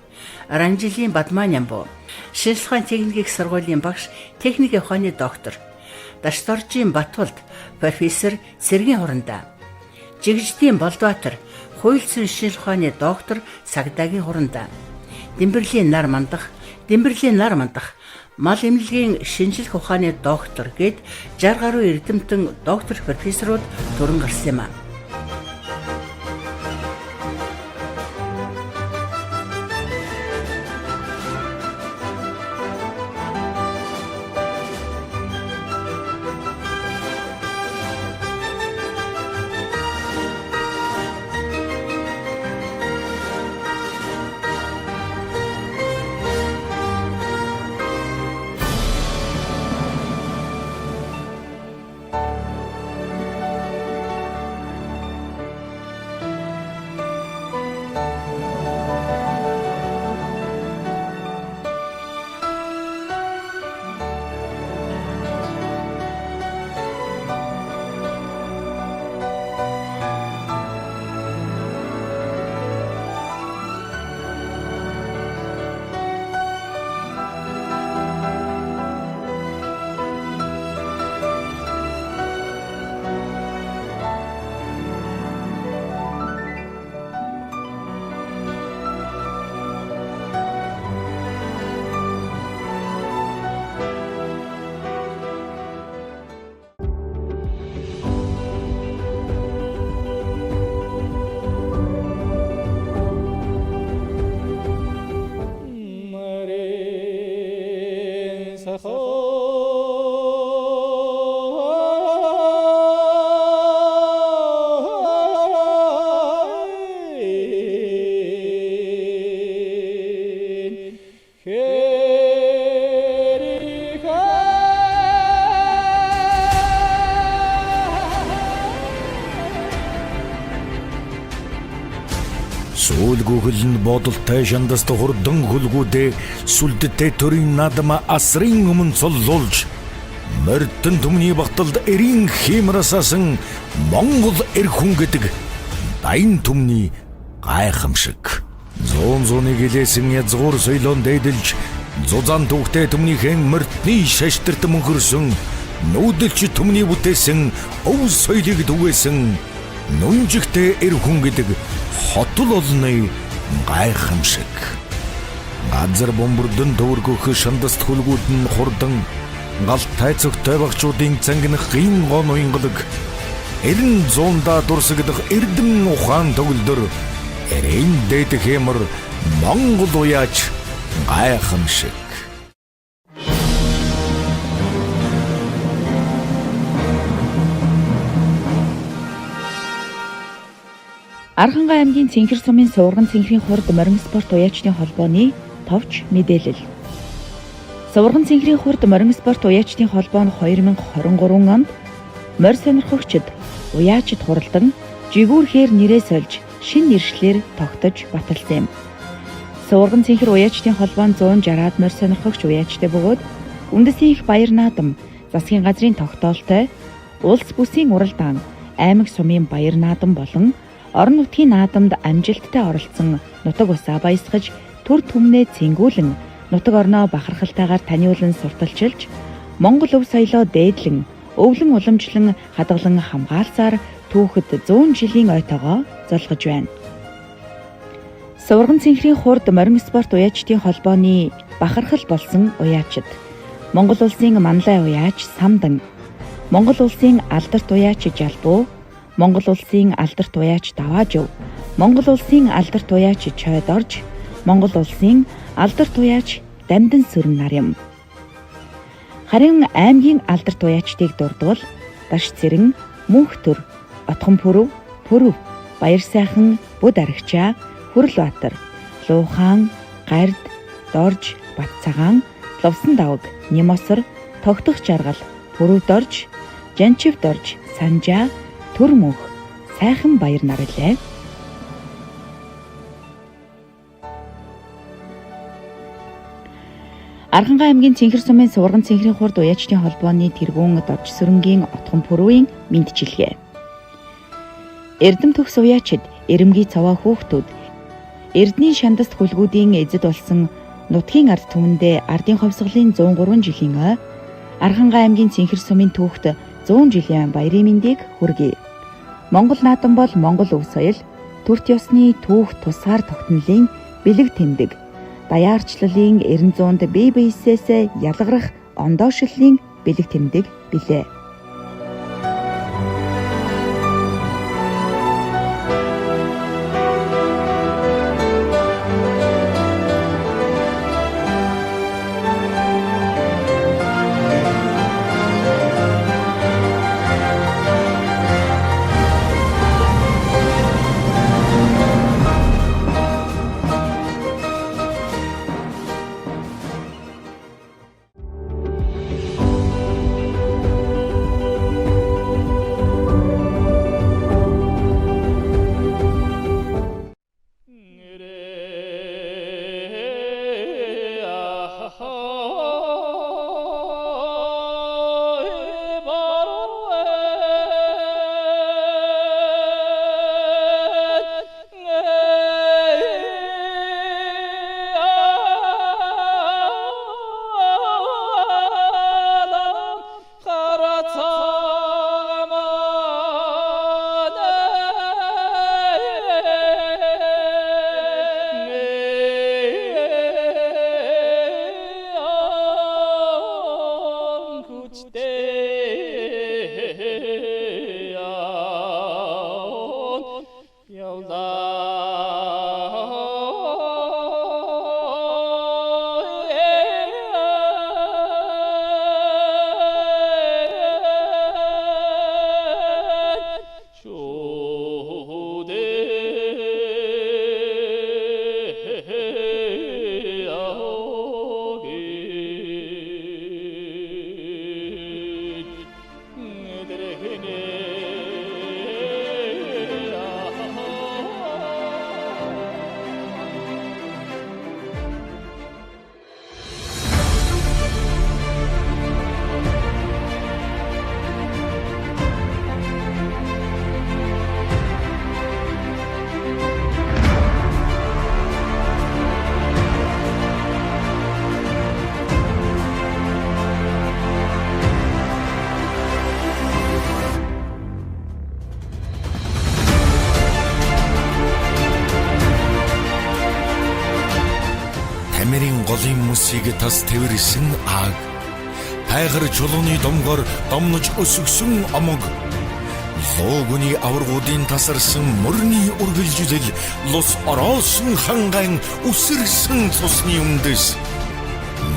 Ранжилийн Бадманямбу, шинжлэх ухааны техникийн сургуулийн багш, техникийн ухааны доктор. Дашторжийн Батвалд, профессор, цэргийн хурандаа. Жигждийн Болдбаатар, хууль зүйн шинжлэх ухааны доктор, цагдаагийн хурандаа. Дэмбэрлийн Нар Мандах, мал эмнэлгийн шинжлэх ухааны доктор гээд 60 гаруй эрдэмтэн доктор профессорууд төрөн гарсан юм а. Сүүлгүүхэл нь бодолтой шандаст хурдан хөлгүүдээ сүлдтэй төрийн наадма асрын өмнө цоллуулж мордон түмний багталд эрийн хэмрасасан Монгол эр хүн гэдэг дайн түмний гайхамшиг. Зуун зууны гэлээсэн язгуур соёлон дэдэлж зузаан түүхтэй түмнийхэн мордны шаштрт мөнхөрсөн нүүдэлч түмний бүтээсэн өв соёлыг түгээсэн нүнжигтэй эр хүн гэдэг хотол олны гайхамшиг. Газар бомбордон төвөргөх шандаст хөлгүүд нь хурдан галтай цогтой багчуудын цангинахын гон уянгадаг эрен зуунда дурсагдах эрдэм ухаан төгөлдөр Эрийн дэд хэмэр Монгол уяач гайхамшиг. Архангай аймгийн Цэнхэр сумын Сувраган цэнхрийн хурд морин спорт уяачны холбооны товч мэдээлэл. Сувраган цэнхрийн хурд морин спорт уяачны холбоо нь 2023 онд морь сонирхогчид, уяачид хуралдан жигүүрхээр нэрээ сольж шинэ нэршлэр тогтож баталсан юм. Сувраган цэнхэр уяачны холбоо нь 160-аад морь сонирхогч уяачтай бөгөөд үндэсний их баяр наадам, засгийн газрын тогтоолтой, улс бүсийн уралдаан, аймаг сумын баяр наадам болон орон нутгийн наадамд амжилттай оролцсон нутаг усаа баясгаж төр түмнээ цэнгүүлэн нутаг орноо бахархалтайгаар таниулан сурталчилж Монгол өв соёлоо дээдлэн өвлөн уламжлан хадгалан хамгаалсаар түүхэд 100 жилийн ойтойгоо золгож байна. Сувраган цэнхрийн хурд морин спорт уяачдын холбооны бахархал болсон уяачид Монгол улсын манлай уяач Самдан, Монгол улсын алдарт уяач Жалбуу, Монгол улсын алдарт уяач Даваажөв, Монгол улсын алдарт уяач Чойдорж, Монгол улсын алдарт уяач Дамдан Сүрэн нар юм. Харин аймгийн алдарт уяачдыг дурдвал Даш Цэрэн, Мөнхтөр, Отхон Пүрэв, Пүрэв, Баяр сайхан, Бүд Арагчаа, Хүрлбаатар, Луухан, Гард, Дорж, Батцагаан, Ловсон давг, Нимосор, Тогтох жаргал, Пүрэв Дорж, Жанчив Дорж, Санжаа, Төр мөнх, сайхан баяр нар илээ. Архангай аймгийн Цэнхэр сумын Сувраган цэнхрийн хурд уяачны холбооны тэргүүн Дорж Сүрэнгийн Отхон Пүрэвийн мэндчилгээ. Эрдэм төгс уяачид, эрэмгий цаваа хүүхдүүд, Эрдэнийн шандаст хүлгүүдийн эзэд болсон нутгийн ард түмэндээ ардын хувьсгалын 103 жилийн ой, Архангай аймгийн Цэнхэр сумын түүхт 100 жилийн баярын мэндийг хүргэе. Монгол наадам бол Монгол өв соёл, төрт ёсны түүх тусгаар тогтнолын бэлэг тэмдэг, даяарчлалын 900-д бие биесээс ялгарах ондоошиллын бэлэг тэмдэг билээ. Тамирын голын мөсийг тас тэвэрсэн аг, хайгар чулууны домгоор домнож өсгсөн омог, Луугны аваргуудын тасарсан мөрний үргэлжилэл лус ороосон хангайн үсэрсэн цусны үндэс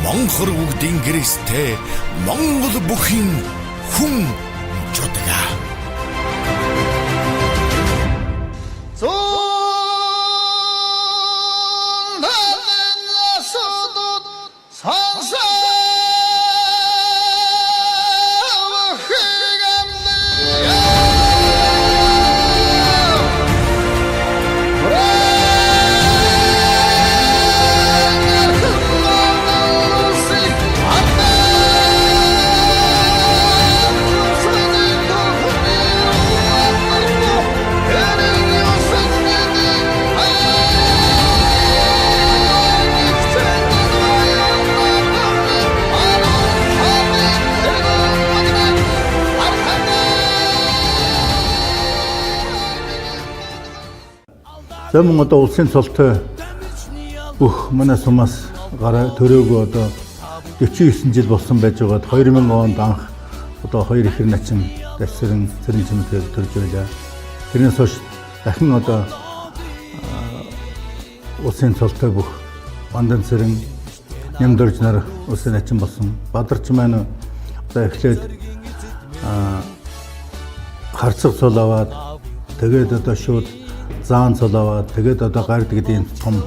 Монгол бүгдийн гэрээстэй Монгол бүхийн хүн жодгаа. За мөн одоо улсын цолтой бүх манай сумаас гараа төрөөгөө одоо 49 жил болсон байж байгаад 2000 онд анх одоо 2 ихэр начин дэвсэрэн цэрэн чимтэй төрж байлаа. Тэрнээс хойш дахин одоо улсын цолтой бүх бандан цэрэн нямдорж нар улсын начин болсон. Бадарч маань одоо эхлээд харцаг цол аваад тэгээд одоо шууд заан цол аваад тэгээд одоо гард гэдгийн том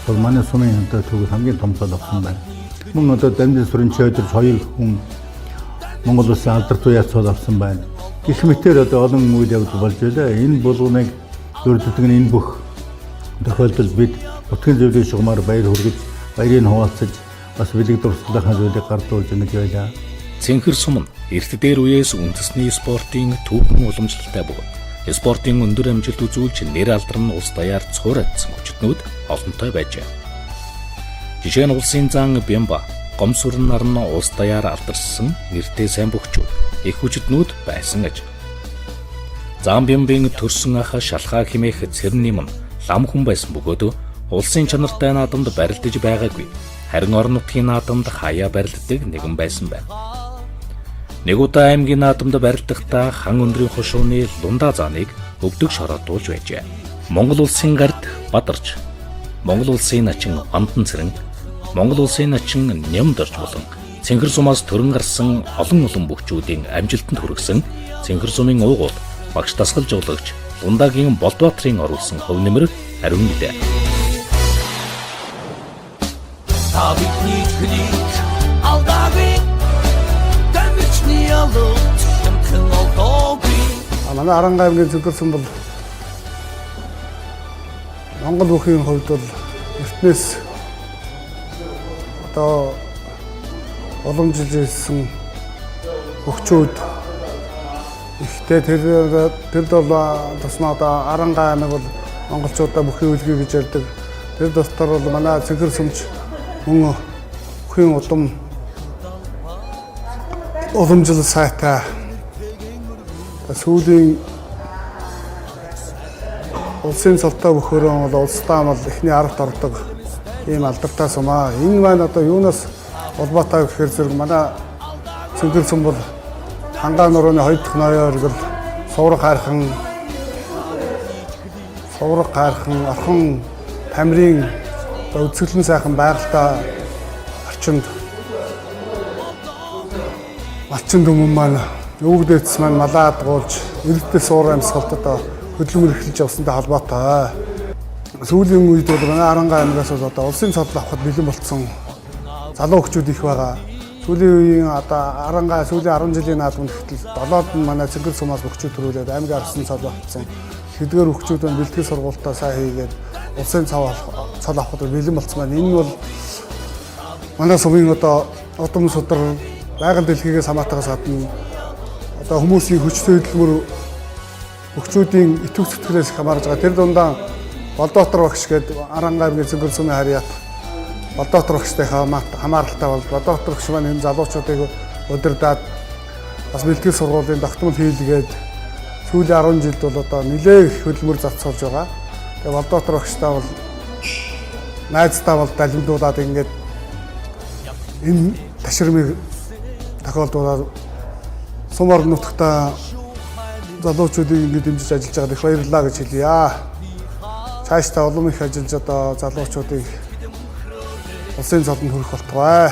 цол манай сумын өнтө түүх хамгийн том цол авсан байна. Мөн одоо дамжин сүрэн чойдорж 2 хүн Монгол улсын алдарт туяа цол авсан байна. Гэх мэтээр одоо олон үйл явдал болж байлаа. Энэ булганыг дөрөвдөг нь энэ бүх тохиолдолд бид Нутгийн зөвлөлийн шугамар баяр хүргэж баярыг хуваалцаж бас бэлэг дурсгалынхаа зүйлийг гардуулж өгч байлаа. Цэнхэр сум нь эрт дээр үеэс үндэсний спортын түүхэн уламжлалтай бөгөөд спортын өндөр амжилт үзүүлж нэр алдарн улс даяар цуурайтсан хүчтнүүд олонтой байжээ. Жишээ нь улсын зан Бямба, Гомсүрэн нарн улс даяар алдарсан нэртэй сайн бөхчүүд их хүчтнүүд байсан аж. Зан Бямбын төрсөн ах шалхаа химээх цэрний мөн лам хүн байсан бөгөөд улсын чанартай наадамд барилдаж байгаагүй. Харин орон нутгийн наадамд хаяа барилддаг нэгэн байсан байна. Нэг удаа аймгийн наадамд барилдахдаа хан өндрийн хошууны лундаа зааныг өвдөг шороотуулж байжээ. Монгол улсын гард Бадарч, Монгол улсын начин Бандан цэрэн, Монгол улсын начин Нямдорж болон Цэнхэр сумаас төрөн гарсан олон бөхчүүдийн амжилтанд хүргэсэн Цэнхэр сумын уугуул багш дасгалж уулагч Ундагийн Болдбаатрын оруулсан хөв нэмэр ариун мэдээ. Табитний клик алдави дамичний алуу шамхан алдоги. Манай Аранга аймгийн Цэнхэр сум бол Монгол бүхийн хувьд бол эртнээс одоо уламжилж ирсэн бөхчүүд ихтэй тэр бол тусмаа одоо Аранга аймаг бол монголчуудаа бүхийн үлгий гэж ярьдаг. Тэр дотор бол манай Цэнхэр сумч мөн бүхийн удам уламжлал сайтай сүүлийн улсын цолтой бөхөрөө бол улстай бол эхний ард ордог ийм алдартай сум аа. Энэ маань одоо юунаас улбаатай гэхээр зэрэг манай Цэнхэр сум бол Хангаан нурууны 2 дахь ноён оргил Сувраг хайрхан орхон тамирын үзэсгэлэн сайхан байгальтай орчинд малчин дүмэн маань өвөг дээдс маань малаа адгуулж иргэдэд суур амьсгалт одоо хөдөлмөр эхэлж явсантай холбоотой. Сүүлийн үед бол манай Аранга аймгаас бол одоо улсын цол авахд бэлэн болцсон залуу хөгчүүд их байгаа. Сүүлийн үеийн одоо Аранга сүүлийн 10 жилийн наадамд ихтэл 7-д нь манай Цэнхэр сумаас хөгчүүд төрүүлээд аймгийн арсан цол авчихсан. Хэдгээр хөгчүүд нь бэлтгэл сургуультаа сайн хийгээд улсын цол авахд бэлэн болцсон байна. Энэ бол манай сумын одоо удам судар байгаль дэлхийгээс хамаатахаас гадна одоо хүмүүсийн хүчтэй хөдөлмөр хөгчүүдийн итгэв зүтгэлээс хамаарж байгаа. Тэр дундаа Болдбаатар багш гээд Аранга аймгийн Цэнхэр сумын харьяат Болдбаатар багштай хамааралтай бол Болдбаатар багш маань энэ залуучуудыг удирдаад бас бэлтгэл сургуулийн тогтмол хийлгээд сүүлийн 10 жилд бол одоо нэлээд их хөдөлмөр зарцуулж байгаа. Тэгээ Болдбаатар багштай бол найзтай бол далимдуулаад ингээд энэ ташрамыг тохиолдуулаад сум орон нутгата залуучуудыг ингэ дэмжиж ажиллаж байгаад их баярлалаа гэж хэлье. Цаашдаа улам их ажиллаж одоо залуучуудыг улсын цолонд хүрэх болтугай.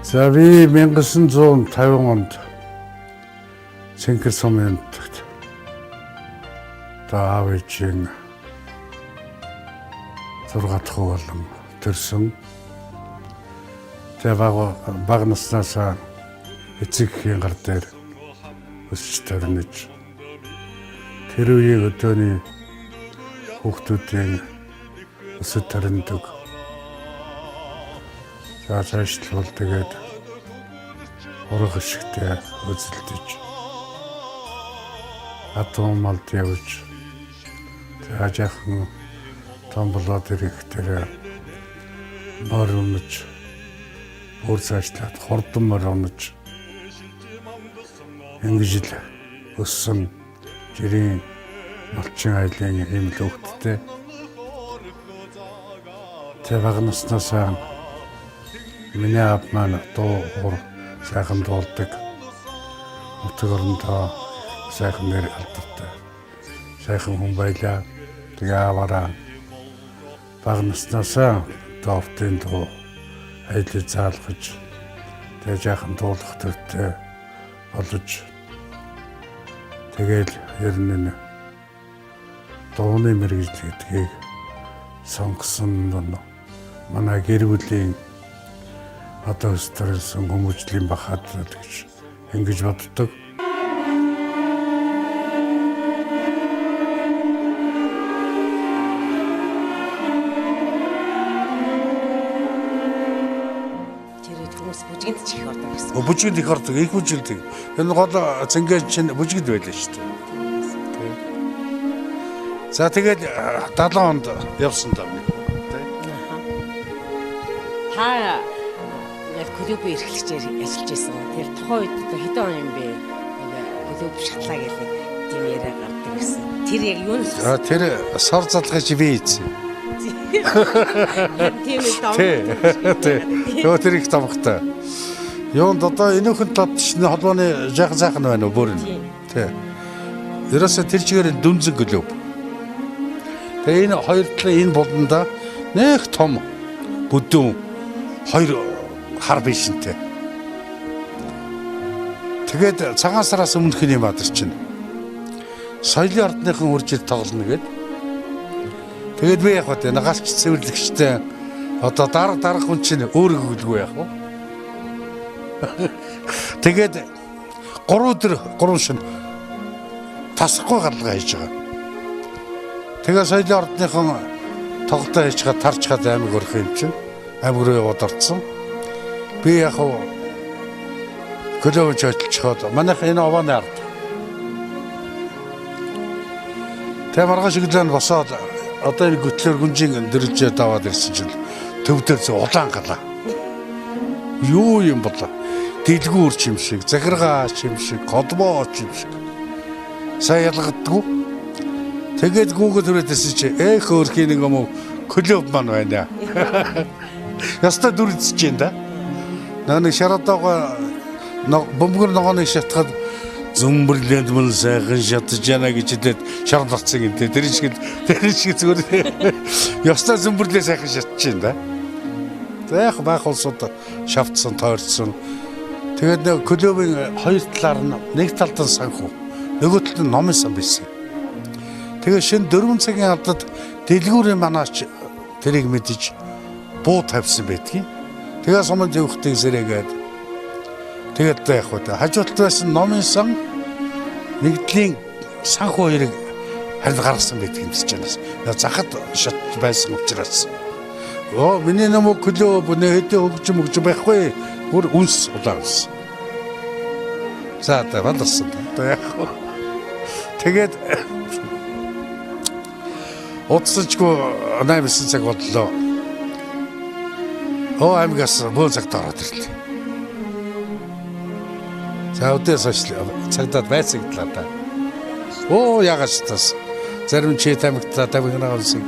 За би 1950 онд Цэнгэр сумын аав ээжийн 6 дахь болон төрсөн. Тэгээ бага наснасаа эцэгхийн гар дээр өсч төрнөж тэр үеийн өдөөний хүүхдүүдийн өсөж төрөндөг. За цаашлбал тэгээд ураг ишгтэй үзэлдэж атом малд явж Ажаахан том болоод ирэхдээ мор унаж бүр цаашлаад хурдан мор унаж ингэж л өссөн жирийн малчин айлын ийм л хөвгттэй. Тэр бага наснасаа миний аав маань дуу сайхан дуулдаг. Утга орондоо сайхан нэр алдартай. Сайхан хүн байлаа. Тэгээ аваараа бага наснасаа доортын дуу айлыг заалгаж тэгээ жаахан дуулах төртэй болж тэгээл ер нь дууны мэргэжил гэдгийг сонгосон манай гэр бүлийн одоо өстерсэн хүмүүжлийн бахад гэж ингэж боддог. Бүжгэд их ордог, их бүжгэлдэг. Энэ гол цэнгээ чинь бүжгэд байлаа шүү дээ. За тэгээд 70 онд явсан даа. Та яг клубын эрхлэгчээр ажиллаж байсан. Тэр тухайн үед хэдэн он юм бэ? Клуб шатлаа гэдэг тийм яриа гардаг гэсэн. Тэр яг юу нь? Тэр сор залгаж би ийцээ. Тийм ээ. Тэ. Тэр их томхтой. Юунд одоо энэхэн татчны холбооны жаахан сайхан байна уу бүр нь. Тэ. Ерөөсө тэр чигээр дүнзэн клуб. Тэгээ энэ хоёр талын энэ болондоо нэг том бүдүүн хоёр хар бишинтэй. Тэгээд цагаан сараас өмнөх юм бадар чинь соёлын ордныхан үржил тоглоно гэд. Тэгээд би яг хөө нагаалч цэвэрлэгчтэй одоо дарга хүн чинь өөрөө хөлгүй яг хөө. Тэгээд 3 өдөр 3 шин тасахгүй гаргалгаа хийж байгаа. Тэгээ соёлын ордныхан тоглолтоо хийж чад тарч чад аймаг өрөх юм чинь аймаг руу яваад орцсон. Би яг хөө клуб ажиллчиход манайх энэ овооны ард. Тэгээ маргааш иглэн босоод одоо энэ гүтлэр гүнжин дэрэлжээ даваад ирсэн чинь төвдөр зөв улаан галаа. Юу юм болоо? Дэлгүүр чим шиг, захиргаа чим шиг, кодбоо чим шиг. Сайн ялгадгүй. Тэгээд Google төрөөдсэн чи хөөрхийн нэг юм клуб маань байна. Яста дүрцэж юм да. Нэг шаратаага бөмбөр ногооны шатхад зөмбөрлөнд мөн сайхан шатж яана гэж хэлээд шард орцсон юм те. Тэр шиг зүгээр яста зөмбөрлөө сайхан шатж юм да. Зайх байх улсууд шавтсан, тойрцсон. Тэгээд нэг клубын хоёр талаар нэг талд нь санхүү, нөгөө талд нь номын сан байсан. Тэгээд шинэ 4 цагийн алдад дэлгүүрийн манаач тэрийг мэдэж буу тавьсан байдгийг. Тэгээд сумын төвхтийг сэрээгээд тэгээд яг хөө хажуутал байсан номын сан нэгдлийн санхүү хоёрыг харин гаргасан байдаг юм гэж байна. Захад шат байсан учраас. Миний нэмэг клөө бүнэ хэдэ хөгжим байхгүй. Бүр үнс улаас. За та баларсан. Тэгээд удсажгүй 8-9 цаг бодлоо. Аймагаас бөөн цагт ороод ирлээ. За өдөөс цагдаад байцагдлаа та. Ягаад ч тас зарим чи тамигтаа тавигнаасыг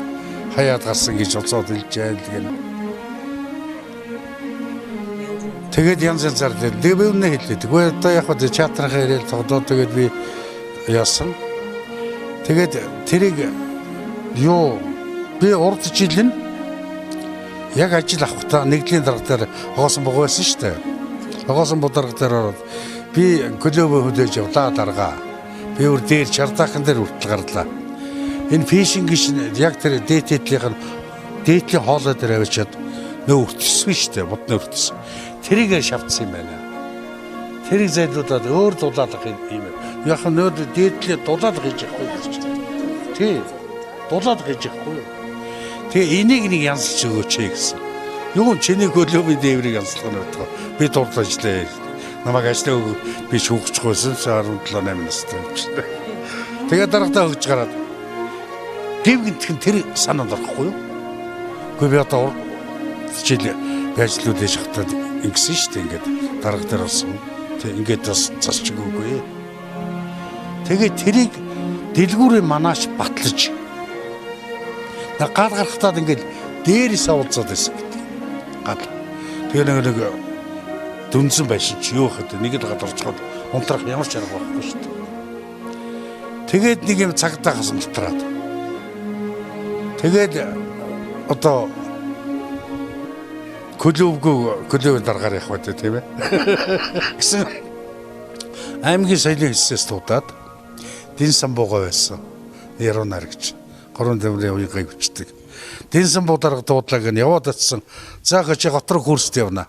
хаяад гарсан гэж уцаад илжээл гэнэ. Тэгээд янз янзаар би үнэ хэллээ. Тэгвэл одоо яг хөө театрынхаа ирэл тоглоод тэгээд би яасан. Тэгээд тэрийг би урд жил нь яг ажил авахдаа нэгдлийн дарга дээр хоосон бог байсан шүү дээ. Хоосон бог дарга дээр ороод би клуб хөдөөж явлаа дарга. Би өөр дээр чардаахан дээр хүртэл гарлаа. Энэ фишинг гэж яг тэр дээтэлийн хоолой дээр авчиад нөө өртсөн шүү дээ. Бодны өртсөн. Тэрийг шавцсан юм байна. Тэрийг зайлуулаад өөр дулаалах юм. Яг нөө дээдлээ дулаалах гэж яахгүй гэж байна. Тий. Дулаалах гэж яахгүй. Тэгээ энийг нэг янзлж өгөөч гэсэн. Юу чиний клубын дээврийг янзлах нь байдаг. Би дурдажлаа. Намайг ажлаа би шүүгчгүйсэн 17-8 настай юм. Тэгээд дарагтаа өгч гараад гівгэнтхэн тэр санаанд орохгүй юу? Гэхдээ би одоо жил байжлууд ээж хатад ингэсэн шүү дээ. Ингээд дарга дээр орсон. Тэг ингээд бас засч өгөөгүй. Тэгээд тэрийг дэлгүүрээ манаач батлаж гал гарахтаад ингээд дээрээс авалцаад байсан гэдэг. Гал. Тэгээ нэг дүнсэн байсан чи юу гэхэд нэг л гадарчход унтрах ямар ч арга байхгүй шүү дээ. Тэгээд нэг юм цагтаа хасамтлаад. Тэгээд одоо клубын даргаар явах байдаг тийм ээ. Гэсэн аймгийн соёлын хэсгээс туудаад Дэн самбуугаа байсан. Ярунаар гэж. Горон дэврийн уягаа хүчдэг. Дэн самбуу дарга дуудлаг нь яваад атсан. За чи готроо курст явна.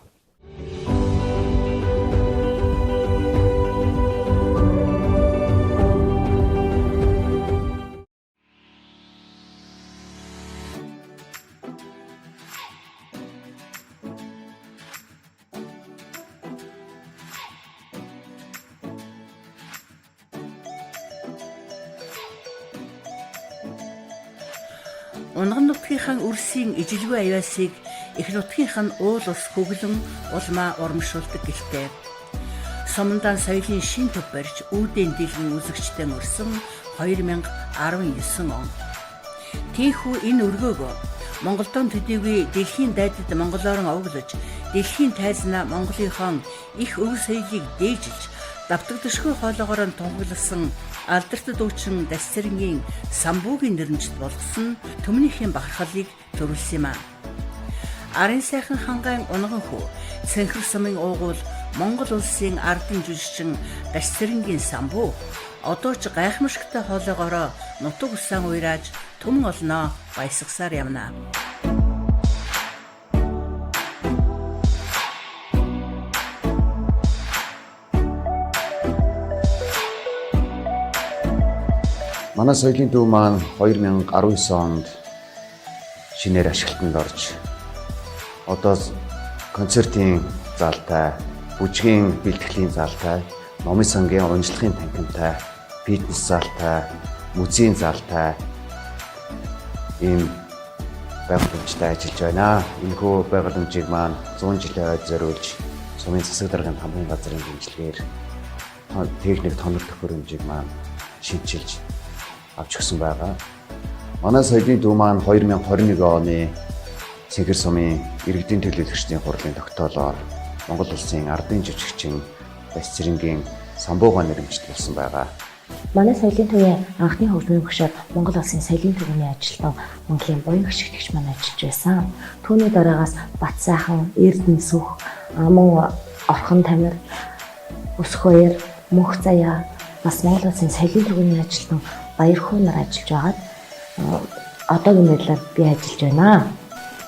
Унган нутгийнхаа үрсийн ижилгүй аяасыг их нутгийнх нь уул ус хөглөн улмаа урамшуулдаг гэлтэй. Сомондан соёлын шин төв барьж үүдэн дэлгэн үзэгчтэй өрсөн 2019 он. Тийхүү энэ өргөөгөө Монголдон төдийгүй дэлхийн дайдад монголоор овоглож, дэлхийн тайзнаа Монголынхон их өв соёлыг дээжилж, давтагдшгүй хоолоогоор нь тунхагласан алдарт дуучин Дасцэрэнгийн самбуугийн нэрнжид болгосон төмнийхийн бахархлыг төрүүлсэн юм а. Арын сайхан хангаан унган хүү Цэнхэр сумын уугуул Монгол улсын ардын жүжигчин Дасцэрэнгийн самбуу одоо ч гайхамшигтай хоолоогоор нутаг усан уйрааж төмөн олноо баясгасаар явна. Манай соёлын төв маань 2019 онд шинээр ашиглалтанд орж одоо концертын залтай, бүжгийн бэлтгэлийн залтай, номын сангийн унжлагын танхимтай, фитнес залтай, музейн залтай ийм байгууламжтай ажиллаж байна. Энэхүү байгууламжийг маань 100 жилийн ойд зориулж сумын засаг даргын хамгийн газрын дэмжлэгээр техник тоног төхөөрөмжийг маань шинжилж авч өгсөн байгаа. Манай соёлын төв маань 2021 оны Цэнхэр сумын иргэдийн төлөөлөгчдийн хурлын тогтоолоор Монгол улсын ардын жүжигчин Дасцэрэнгийн самбуугаар нэрмжит болсон байгаа. Манай соёлын төвийн анхны хөгжмийн багшаар Монгол улсын соёлын төвийн ажилтан Монголын буян ашиглагч маань ажиллаж байсан. Түүний дараагаас Бат сайхан, Эрдэнэ сүх, Аман орхон тамир, Өсхөөр, Мөнх заяа бас Монгол улсын соёлын төвийн ажилтан Баяр хүү нар ажиллаж байгаад одоогийн байдлаар би ажиллаж байна.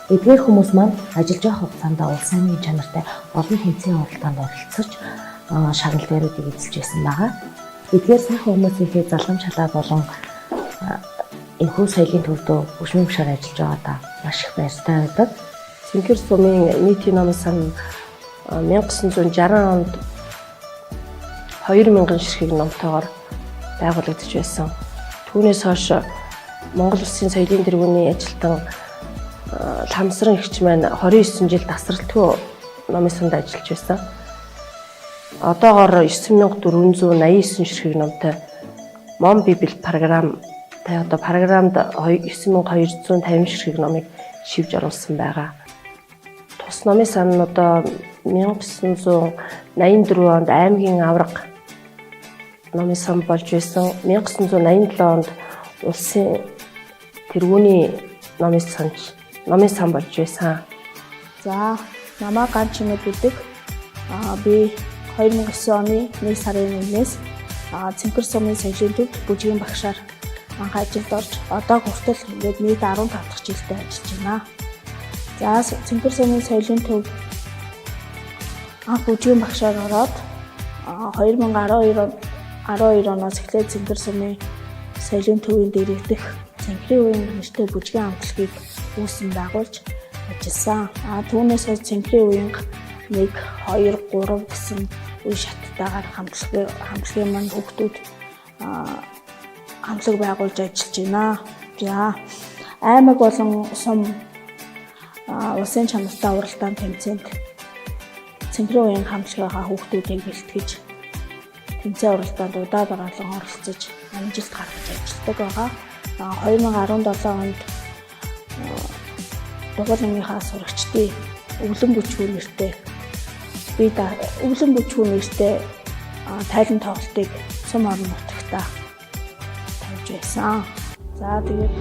Эдгээр хүмүүс маань ажиллаж байх хугацаанд улс амын чанартай олон тэмцээний уралдаанд оролцож шагнал бариудыг эзэлж байсан байгаа. Эдгээр сайхан хүмүүсийнхээ залгамж халаа болон энэхүү соёлын төвдөө хөгжмийн багшаар ажиллаж байгаадаа маш их баяртай байдаг. Цэнгэр сумын нийтийн намын сан 1960 онд 2000 ширхэг номтойгоор байгуулагдаж байсан. Түүнээс хойш Монгол Улсын соёлын тэргүүний ажилтан Ламсран эгч маань 29 жил тасралтгүй номын санд ажиллаж байсан. Одоогоор 9489 ширхэг номтой Мон Библи програмтай одоо програмд 9250 ширхэг номыг шивж оруулсан байгаа. Тус номын сан нь одоо 1984 онд аймгийн авраг номын сан болж байсан. 1987 онд улсын тэргүүний номын сан болж байсан. За, намаа ганц чимээ гэдэг. Би 2009 оны 1 сарын 1-ээс Цэнгэр сумын соёлын төвд бүжгийн багшаар анх ажилд орж одоо хүртэл ингээд нийт 15 дахь жилдээ ажиллаж байна. За, Цэнгэр сумын соёлын төв анх бүжгийн багшаар ороод 2012 оноос эхлээд Цэнгэр сумын соёлын төвийн дээрэгдэх Цэнхрийн үеийн нэртэй бүжгийн хамтлагийг үүсгэн байгуулж ажилласан. Түүнээс хойш Цэнхрийн үеийн 1, 2, 3 гэсэн үе шаттайгаар хамтлагийн маань хүүхдүүд хамтлаг байгуулж ажиллаж байна. За, аймаг болон сум улсын чанартай уралдаан тэмцээнд Цэнхрийн үеийн хамтлагийнхаа хүүхдүүдийг бэлтгэж тэмцээн уралдаанд удаадаалан оролцож амжилт гаргаж ажилладаг байгаа. 2017 онд дугуйлангийнхаа сурагчдын өвлөн бүчгүүр нэртэй тайлан тоглолтыг сум орон нутагтаа тавьж байсан. За тэгээд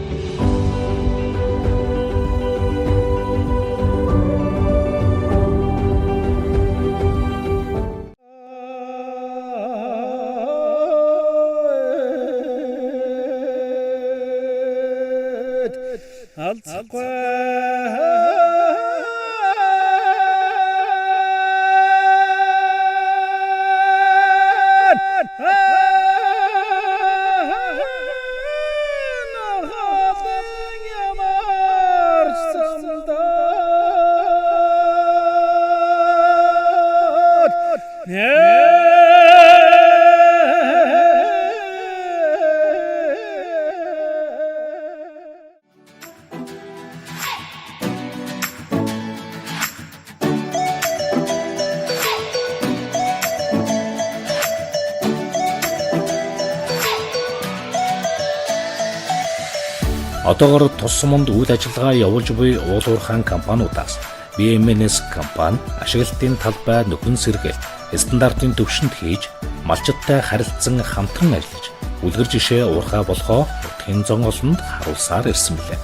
Одоогоор тус суманд үйл ажиллагаа явуулж буй уулуурхаан компаниудаас BMNS компани ашиглалтын талбай нөхөн сэргээл стандартын төвшөнд хийж малчидтай харилцан хамтран ажиллаж үлгэр жишээ уурхай болохоо нутгийн зон олонд харуулсаар ирсэн билээ.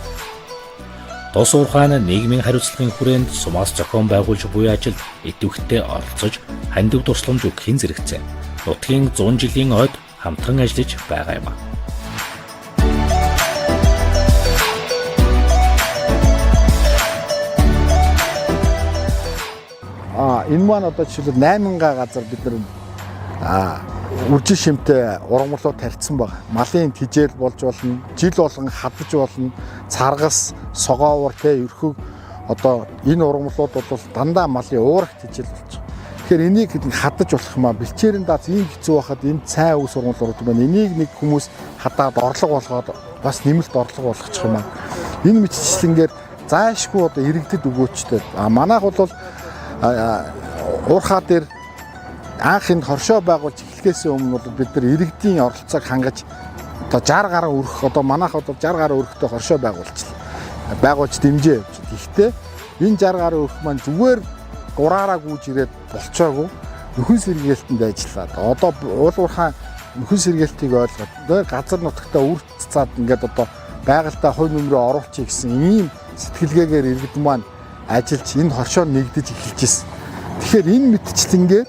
Тус уурхаан нийгмийн хариуцлагын хүрээнд сумаас зохион байгуулж буй ажилд идэвхтэй оролцож хандив тусламж өгөхийн зэрэгцээ нутгийн 100 жилийн ойд хамтран ажиллаж байгаа юм. Энэ маань одоо жишээлбэл 8 газар бид нар үржин шимтэй ургамлууд тарьсан байна. Малын тижэл болж болно, жил болгон хадаж болно, царгас, согоовор ерхөг одоо энэ ургамлууд бол дандаа малын уурах тижэл болж байгаа. Тэгэхээр энийг хадаж болох юм а бэлчээрийн дац ийм хэцүү байхад энэ цай ус ургамлууд байна. Энийг нэг хүмүүс хадаад орлого болгоод бас нэмэлт орлого болгочих юм а. Энэ мэтчилгээр заашгүй одоо иргэдэд өгөөчтэй. Манайх бол уурхаа дээр анх энэ хоршоо байгуулж эхлэхээс өмнө бол бид нар иргэдийн оролцоог хангаж одоо 60 гаруй өрх одоо манайх одоо 60 гаруй өрхтэй хоршоо байгуулж дэмжээ явж. Гэхдээ энэ 60 гаруй өрх маань зүгээр ураараа гүйж ирээд болцоогүй нөхөн сэргээлтэнд ажиллаад одоо уулуурхаа нөхөн сэргээлтийг ойлгоод газар нутагтаа үрццаад ингээд одоо байгальтаа хувь нэмрээ оруулчих гэсэн ийм сэтгэлгээгээр иргэд маань ажиллаж энэ хоршоор нэгдэж эхэлж байна. Тэгэхээр энэ мэтчлэнгээр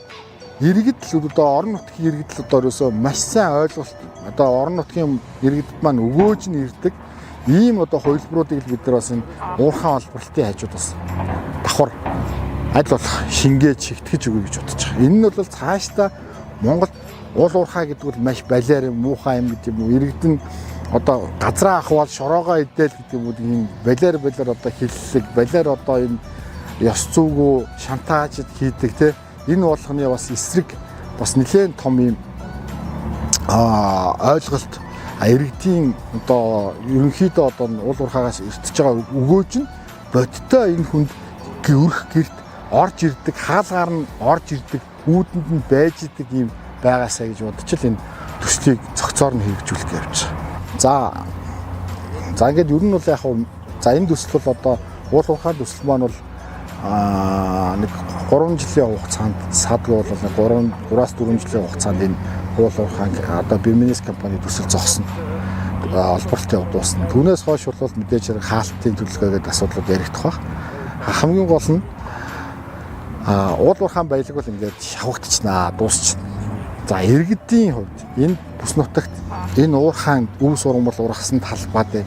иргэд л одоо орон нутгийн иргэд л одоо ерөөсөө маш сайн ойлголт одоо орон нутгийн иргэдэд маань өгөөж нь ирдэг ийм одоо хувилбаруудыг бид нар бас энэ уурхаан олборлтын хажууд бас давхар аль болох шингээж шигтгэж өгье гэж бодож байгаа. Энэ нь бол цаашдаа Монгол Уул уурхай гэдэг бол маш балиар юм, муухай юм гэдэг юм уу. Иргэдэн одоо газраа ахвал шороогоо идэл гэдэг юм уу. Ийм балиар одоо хиллэг, балиар одоо энэ ёс зүйгүй шантаажид хийдэг те. Энэ болгоны бас эсрэг бас нэлээд том юм ойлголт иргэдийн одоо ерөнхийдөө одоо уул уурхаагаас иртэж байгаа өгөөж нь бодтой энэ хүнд гөрөх гэрт орж ирдэг, хаалгаар нь орж ирдэг, үүдэнд нь байж идэг юм байгаасаа гэж бодож л энэ төслийг цогцоор нь хэрэгжүүлэх явж байгаа. За ингээд ер нь бол яг за энэ төсөл бол одоо уул уурхай төсөл маань бол нэг 3 жилийн хугацаанд садгүй бол 3-4 жилийн хугацаанд энэ уул уурхай одоо Бирминес компани төсөл зогсно. Олборлт явуулсан. Түүнээс хойш бол мэдээж хэрэг хаалтын төлөвлөгөө гэдэг асуудлууд яригдах баг. Хамгийн гол нь уул уурхай баялаг бол ингээд шавагдчихнаа, дуусчихна. За иргэдийн хувьд энэ бүс нутагт энэ уурхайн өв сургамал ургасан талбайд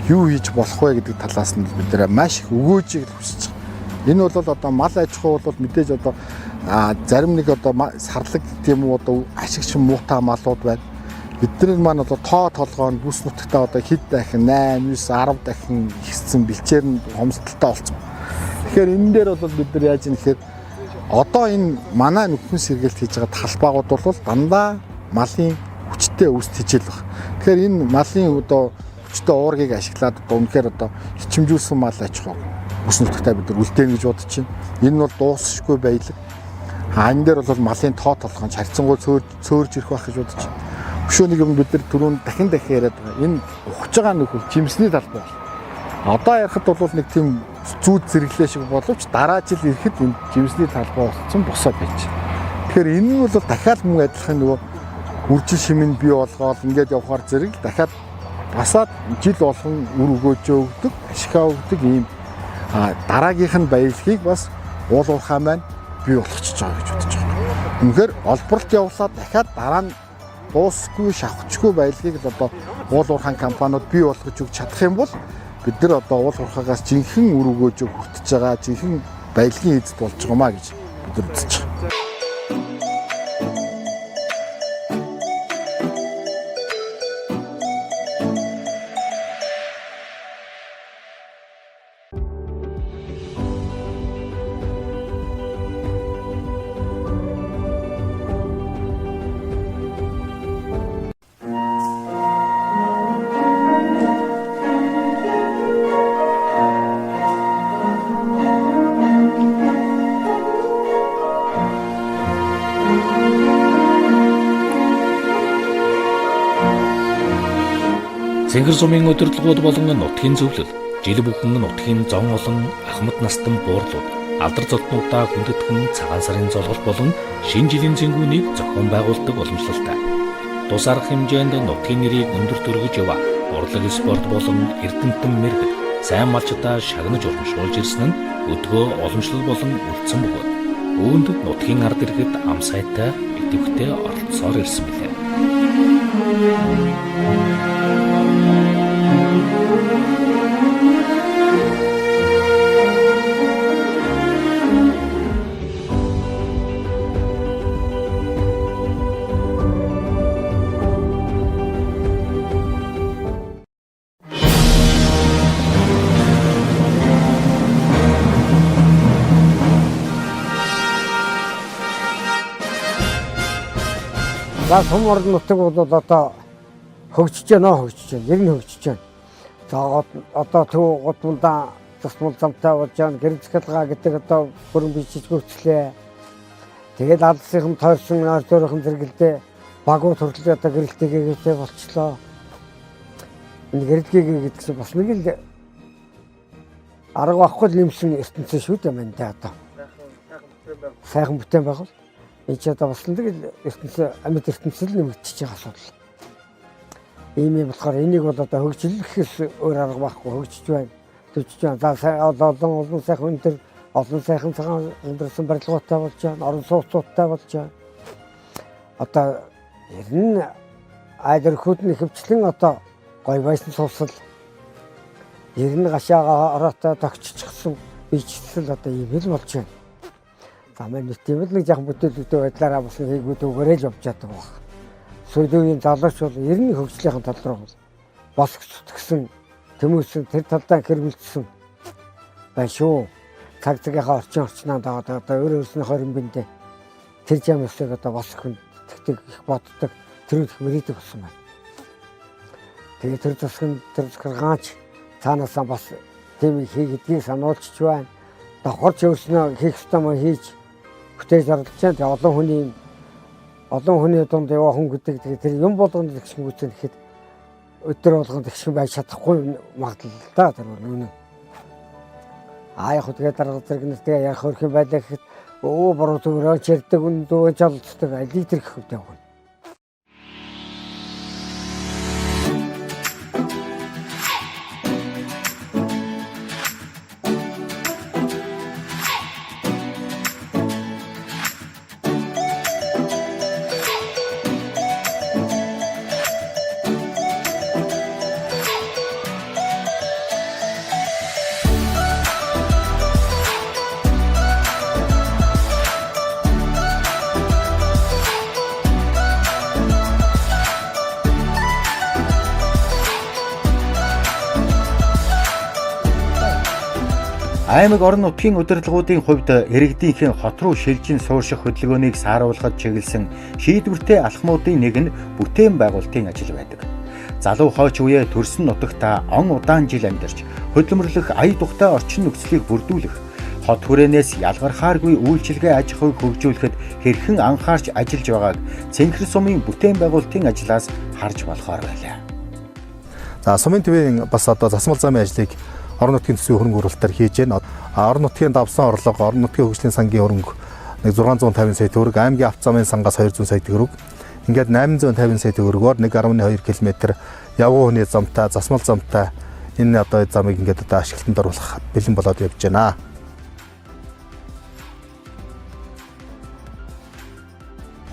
юу хийж болох вэ гэдэг талаас нь бид нэр маш их өгөөжийг хүсэж байгаа. Энэ бол одоо мал аж ахуй бол мэдээж одоо зарим нэг одоо сарлаг гэдэг юм уу одоо ашигч муутай малууд байна. Бидний маань одоо тоо толгойн бүс нутагтаа одоо хэд дахин 8, 9, 10 дахин ихсэн бэлчээр нь хомсдолтой болсон. Тэгэхээр энэ дээр бол бид нар яаж юм гэхээр одоо энэ манай нөхөн сэргээлт хийж байгаа талбайгууд бол дандаа малын хүчтэй өс тэжээл баг. Тэгэхээр энэ малын одоо хүчтэй уургийг ашиглаад одоо үнэхээр одоо хичмжүүлсэн мал аж ахуй бүс нутагтаа бид нар үлдээн гэж бодож байна. Энэ бол дуусахгүй баялаг. Энэ дээр бол малын тоо толгойн харьцангуй цөөрж ирэх байх гэж бодож байна. Өшөө нэг юм бид нар түрүүн дахин яриад байгаа. Энэ ухаж байгаа нөхөл жимсний талбай. Одоо ярихад бол нэг тийм зүүд зэрэглээ шиг боловч дараа жил ирэхэд энэ жимсний талбай болсон босоод байж. Тэгэхээр энэ нь бол дахиад мөн адилхан нөгөө үржил шимэн бий болгоод ингээд явахаар зэрэг дахиад басаад жил болгон үр өгөөжөө өгдөг, ашигаа өгдөг ийм дараагийнх нь баялагийг бас уул уурхай маань бий болгочихж байгаа гэж бодож байгаа. Үнэхээр олборлт явуулаад дахиад дараа нь дуусгүй шавхчгүй баялагийг л одоо уул уурхай компаниуд бий болгож өгч чадах юм бол бид нар одоо уул уурхайгаас жинхэнэ үр өгөөжөө хүртэж байгаа, жинхэнэ баялагын эзэд болж байгаа маа гэж бид нар үзэж байгаа. Цэнгэр сумын удирдлагууд болон нутгийн зөвлөл, жил бүхэн нутгийн зон олон ахмад настан буурлууд, алдар золтнуудаа хүндэтгэн цагаан сарын золголт болон шинэ жилийн зэнгүүнийг зохион байгуулдаг уламжлалтай. Тус арга хэмжээнд нутгийн нэрийг өндөр төргөж яваа урлаг спорт болон эрдэмтэн мэргэд сайн малчдаа шагнаж урамшуулж ирсэн нь өдгөө уламжлал болон үлдсэн бөгөөд үүнд нутгийн ард иргэд ам сайтай идэвхтэй оролцсоор ирсэн билээ. За сум орон нутаг бол одоо хөгжиж байна, ер нь хөгжиж байна. За одоо төв гудмалда тусмал замтай болж байна. Гэрэл захилгаа гэдэг одоо бүрэн бичиж гүйцлээ. Тэгээд алсын тойрсон ойртойрхон зэрэгэлдээ багууд хөрлөө одоо гэрэлтэйгээ болчлоо. Энэ гэрэлтгийг гэдгсэн бас нэг л арга авахгүй нэмсэн ертөнцийн шүү дээ мэн тэ одоо. Сайхан бүтээн байгуул. Энэ ч одоо бас нэг л амьд ертөнцийн нэмэгдэж байгаа асуудал. Ийм юм болохоор энийг бол одоо хөгжлөхөөс өөр арга байхгүй хөгжиж байна. Төвчж байна. За олон сайхан өндөр олон сайхан цагаан өндрсөн барилгуудтай болж байна. Орон сууцуудтай болж байна. Одоо ер нь айдэрхүүдний хөвчлэн одоо гой байсан сувсал ер нь гашаага ороотой тогтчихсан бичсэл одоо ийм л болж байна. За маань тийм л нэг жоохон бүтээлүүдтэй байдлаараа бас хийгүүд өгөөрэй л явж чаддаг баг. сүүлийн залууч бол ерний хөгжлийн тал руу босгож зүтгэсэн тэмүүсэн тэр талдаа хэрэгжилсэн байна шүү. Цаг цагийнхаа орчноо дагаад одоо өөрөөсний хорин биндэ тэр жамсыг одоо босгох тэгтэг их боддог тэр их мөрийдэг болсон байна. Тэгээ тэр засгийн тэр гаргаач цаанаасаа бас тийм хийгдгийг сануулж байна. Давхарч өөрснөө хийх ёстой хийж бүтээж зарлаж байна. Тэгээ олон хүний дунд яваа хүн гэдэг тэр юм болгоно гэх юм үгүй гэхэд өдөр болгоно гэх юм байж чадахгүй магадлал та тэр үнэ. Яг тэгээд дараа зэрэгнээс тэгээ ярих хөрх юм байлаа гэхэд буруу зүгээрөө чирдэг үндөө жалцдаг лидер гэх үгтэй байна. Аймаг орон нутгийн удирдлагуудын хувьд иргэдийнхэн хот руу шилжин суурших хөдөлгөөнийг сааруулахад чиглэсэн шийдвэртэй алхмуудын нэг нь бүтээн байгуулалтын ажил байдаг. Залуу хойч үеэ төрсөн нутагта он удаан жил амьдарч хөдөлмөрлөх ая тухтай орчин нөхцөлийг бүрдүүлэх, хот хүрээнээс ялгархааргүй үйлчилгээ аж ахуйг хөгжүүлэхэд хэрхэн анхаарч ажиллаж байгааг Цэнхэр сумын бүтээн байгуулалтын ажлаас харж болохоор байлаа. За сумын төвийн бас одоо засмал замын ажлыг орон нутгийн төсвийн хөрөнгө оруулалтаар хийж байна. Орон нутгийн давсан орлого, орон нутгийн хөгжлийн сангийн хөрөнгө 650 сая төгрөг, аймгийн авто замын сангаас 200 сая төгрөг. Ингээд 850 сая төгрөгөөр 1.2 км явган хүний замтай, засмал замтай энэ одоо замыг ингээд одоо ашиглалтанд оруулах бэлэн болоод явж байна.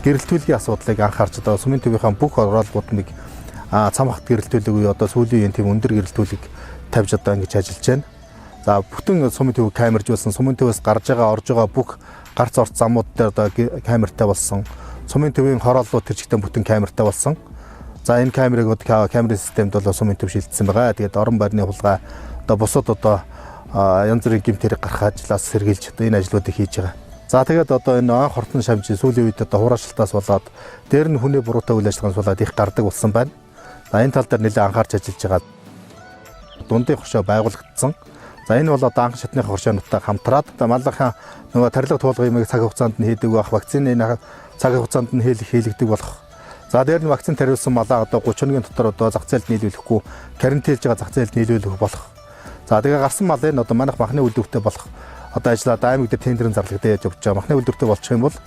Гэрэлтүүлгийн асуудлыг анхаарч одоо сумын төвийнхаа бүх оролцоотныг цам хат гэрэлтүүлэг үе одоо сүүлийн тийм өндөр гэрэлтүүлэг тавьж одоо ингэж ажиллаж байна. За бүтэн сумын төв камержуулсан, сумын төвөөс гарч байгаа, орж байгаа бүх гарц орц замууд дээр одоо камертай болсон. Сумын төвийн хорооллууд тэр чигтээ бүтэн камертай болсон. За энэ камерыг одоо камерын системд бол сумын төв шилжсэн байгаа. Тэгээд орон байрны хулгай одоо бусад одоо янз бүрийн гэмт хэрэг гарах ажлаас сэргийлж одоо энэ ажлуудыг хийж байгаа. За тэгээд одоо энэ анх хортон шамжи сүүлийн үед одоо хураашилтаас болоод дээр нь хүний буруутай үйл ажиллагаанаас болоод их гардаг болсон байна. За энэ тал дээр нэлээд анхаарч ажиллаж байгаа. Дундын хоршоо байгуулагдсан. За энэ бол одоо анх шатны хоршоонуудтай хамтраад малынхаа нөгөө тарилга туулгын цаг хугацаанд нь хийдэг байх, вакцины цаг хугацаанд нь хийлэгдэг болох. За дээр нь вакцин тариулсан малаа одоо 30 өдрийн дотор одоо зах зээлд нийлүүлэхгүй, карантинлж байгаа зах зээлд нийлүүлэх болох. За тэгээ гарсан малын одоо манайх махны үйлдвэртэй болох одоо ажиллаад аймаг дээр тендерын зарлагдаад явж байгаа. Махны үйлдвэртэй болчих юм бол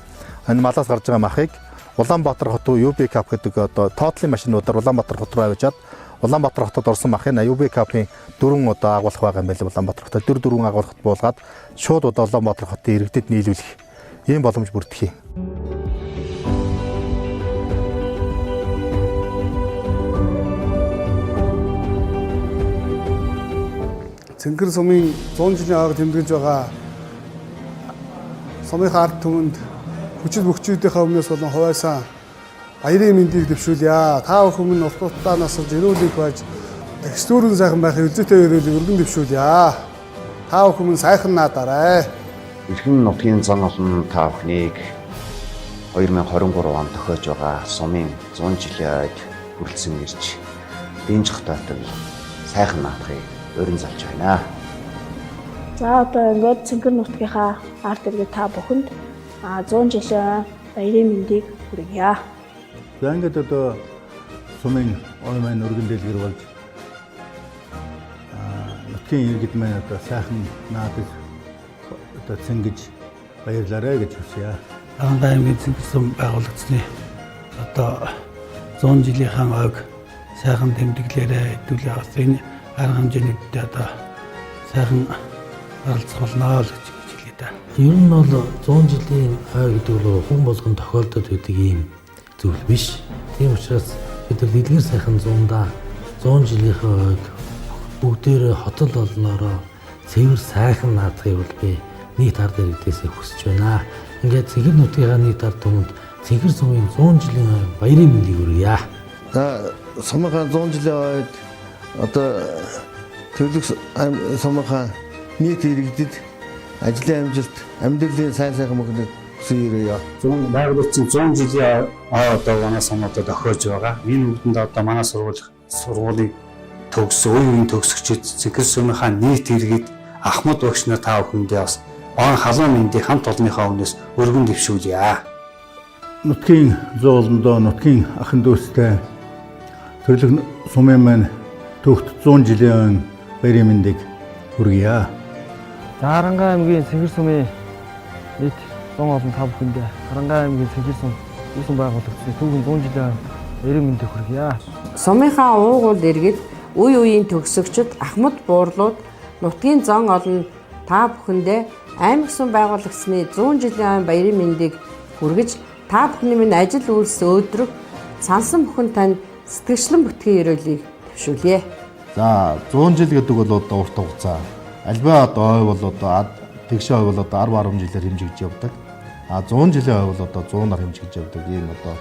энэ малаас гарч байгаа махыг Улаанбаатар хот руу UB Cup гэдэг одоо тоотлын машинуудаар Улаанбаатар хот руу авчиад Улаанбаатар хотод орсон махын UB Cup-ийн 4 одоо агуулах байгаа юм байна. Улаанбаатар хотод 4 агуулхад буулгаад шууд одоо Улаанбаатар хотын иргэдэд нийлүүлэх ийм боломж бүрдэх юм. Цэнхэр сумын 100 жилийн арга тэмдэглэж байгаа сумын ард түмэнд хүчил бөхчүүдийнхээ өмнөөс болон хувайсан баярын мэндийг дэвшүүлье. Та бүхэн улсуудаа насалж эрүүлэх байж текстурын сайхан байхын үзэтэй өрөөлөг өргөн дэвшүүлье. Та бүхэн сайхан наадаарай. Эрхэм нутгийн зан олон та бүхнийг 2023 онд тохиож байгаа сумын 100 жилийн ойд хүрэлцэн ирж дэнжих тоотол сайхан наадахыг өрн залж байна. За одоо ингээд Цэнхэр нутгийнхаа ард иргэд та бүхэнд 100 жилийн баярын мэндийг хүргье. За ингээд одоо сумын ой маань өргөн дэлгэр болж нутгийн иргэд маань одоо сайхан наадах одоо цэнгэж баярлаарай гэж хүсье. Ангаа аймгийн Цэнхэр сум байгуулагдсны одоо 100 жилийнхаа ойг сайхан тэмдэглээрээ хэдүүлээ бас энэ арга хэмжээнүүдтэй одоо сайхан оролцох болно л гэж хэлээ да. Ер нь бол 100 жилийн ой гэдэг нь хүн болгон тохиолдод байдаг юм зүйл биш. Тийм учраас бид нар дэлгэр сайхан 100 жилийнхаа ойг бүгдээрээ хотол олноороо цэвэр сайхан наадахыг бол би нийт ард иргэдээс хүсэж байна. Ингээд Цэнхэр нутгийн нийт ард түмэнд Цэнхэр сумын 100 жилийн баярын мэндийг хүргье. За сумынхаа 100 жилийн ойд одоо төрлөх сумынхаа нийт иргэдэд ажлын амжилт, амьдралын сайн сайхан мөхөд хүсье. Байгууллагын 100 жилийн одоо манай сумуудад охиож байгаа. Энэ үгэнд одоо манай сургуулийг төгссөн үеийн төгсөгчид Цэнхэр сумынхаа нийт иргэд Ахмад багш нар та бүхэндээ бас он халуун мэндийг хамт олонныхаа өмнөөс өргөн дэвшүүлье. Нутгийн зоолондоо нутгийн ахын дүүстэй төрлөх сумын маань төгт 100 жилийн баярын мэндийг хүргье. Харангаа аймгийн Цэнхэр сумын нийт 100 олон та бүхэндээ Харангаа аймгийн Цэнхэр сум байгуулагдсан түүхэн 100 жилийн баярын мэндийг хүргье. Сумынхаа уугуул иргэд үе үеийн төгсөгчд Ахмад буурлууд нутгийн зон олон та бүхэндээ аймаг сум байгуулагдсны 100 жилийн баярын мэндийг хүргэж та бүхний минь ажил үйлс өөдрөг сансан бүхэн танд сэтгэгчлэн бүтгийн ерөөлийг төвшүүлье. За 100 жил гэдэг бол одоо урт хугацаа. Альбаа одоо ой бол одоо тэгш ой бол одоо 10 жилээр хэмжигдэж явдаг. 100 жилийн ой бол одоо 100 нар хэмжигдэж явдаг. Энэ одоо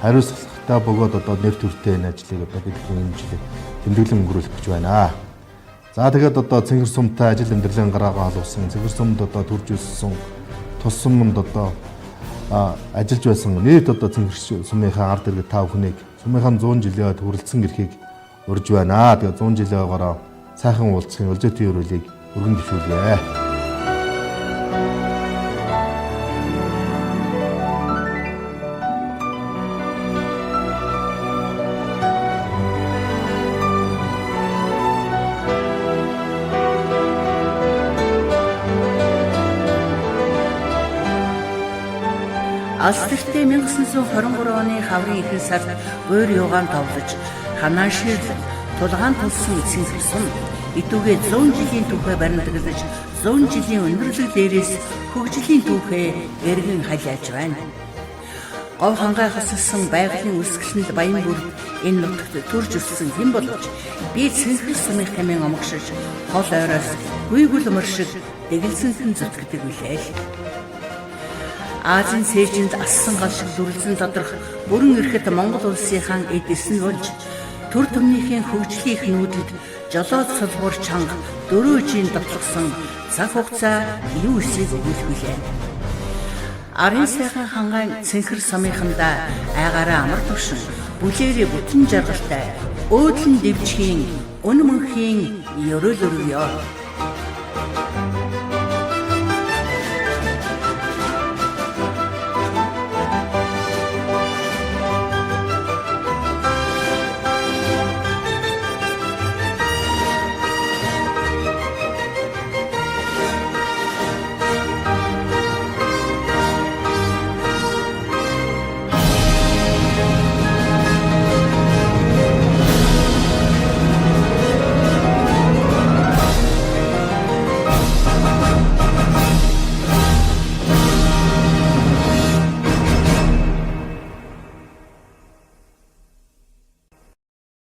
хариуцлагатай бөгөөд одоо нэр төртэй энэ ажлыг одоо бид хэмжлэг тэмдэглэн өнгөрүүлэх гэж байна. За тэгээд одоо Цэнхэр сумтай ажил амьдралын гараагаа халуулсан, Цэнхэр сумд одоо төрж өссөн, тус сумд одоо ажиллаж байсан нийт одоо Цэнхэр сумынхаа ард иргэд та бүхнийг сумынхаа 100 жилийн ойд хүрэлцэн эрхийг урьж байна. Тэгээд 100 жилийн ойгоор сайхан уулзахын өлзөөтийн өрөөлийг өргөн дэвшүүлье. Алс тэртээ 1923 оны хаврын ихэнх сард гойр юугаан товлож ханаа ширлэн тулгаан тулсан Цэнхэр сум итүүгээ 100 жилийн түүхээ баримтаглаж 100 жилийн өндөрлөг дээрээс хөгжлийн түүхээ эргэн халиаж байна. Гов хангаа хассан байгалийн үсгэлэнд баян бүр энэ нутагт төрж өссөн хэн боловч би Цэнхэр сумын хэмээн омгшиж хол ойроос гүйгүл мөр шиг дэгэлсэнхэн зүтгэдэг үлээл. Азийн цээжинд ассан гал шиг дүрлсэн доторх бүрэн эрхэт Монгол улсынхаа эдис нь болж төр төмнийхээ хөгжлийн нүүдэд жолоод солбор чанга дөрөөжийн давтлагсан цаг хугацаа юу эсийг өгүүлбэлээ. Арын сайхан хангаан Цэнхэр сумынхандаа айгаараа амар төвшин бүлээрээ бүтэн жаргалтай өөдлөн дэвжхийн өн мөнхийн ёроол өргөё.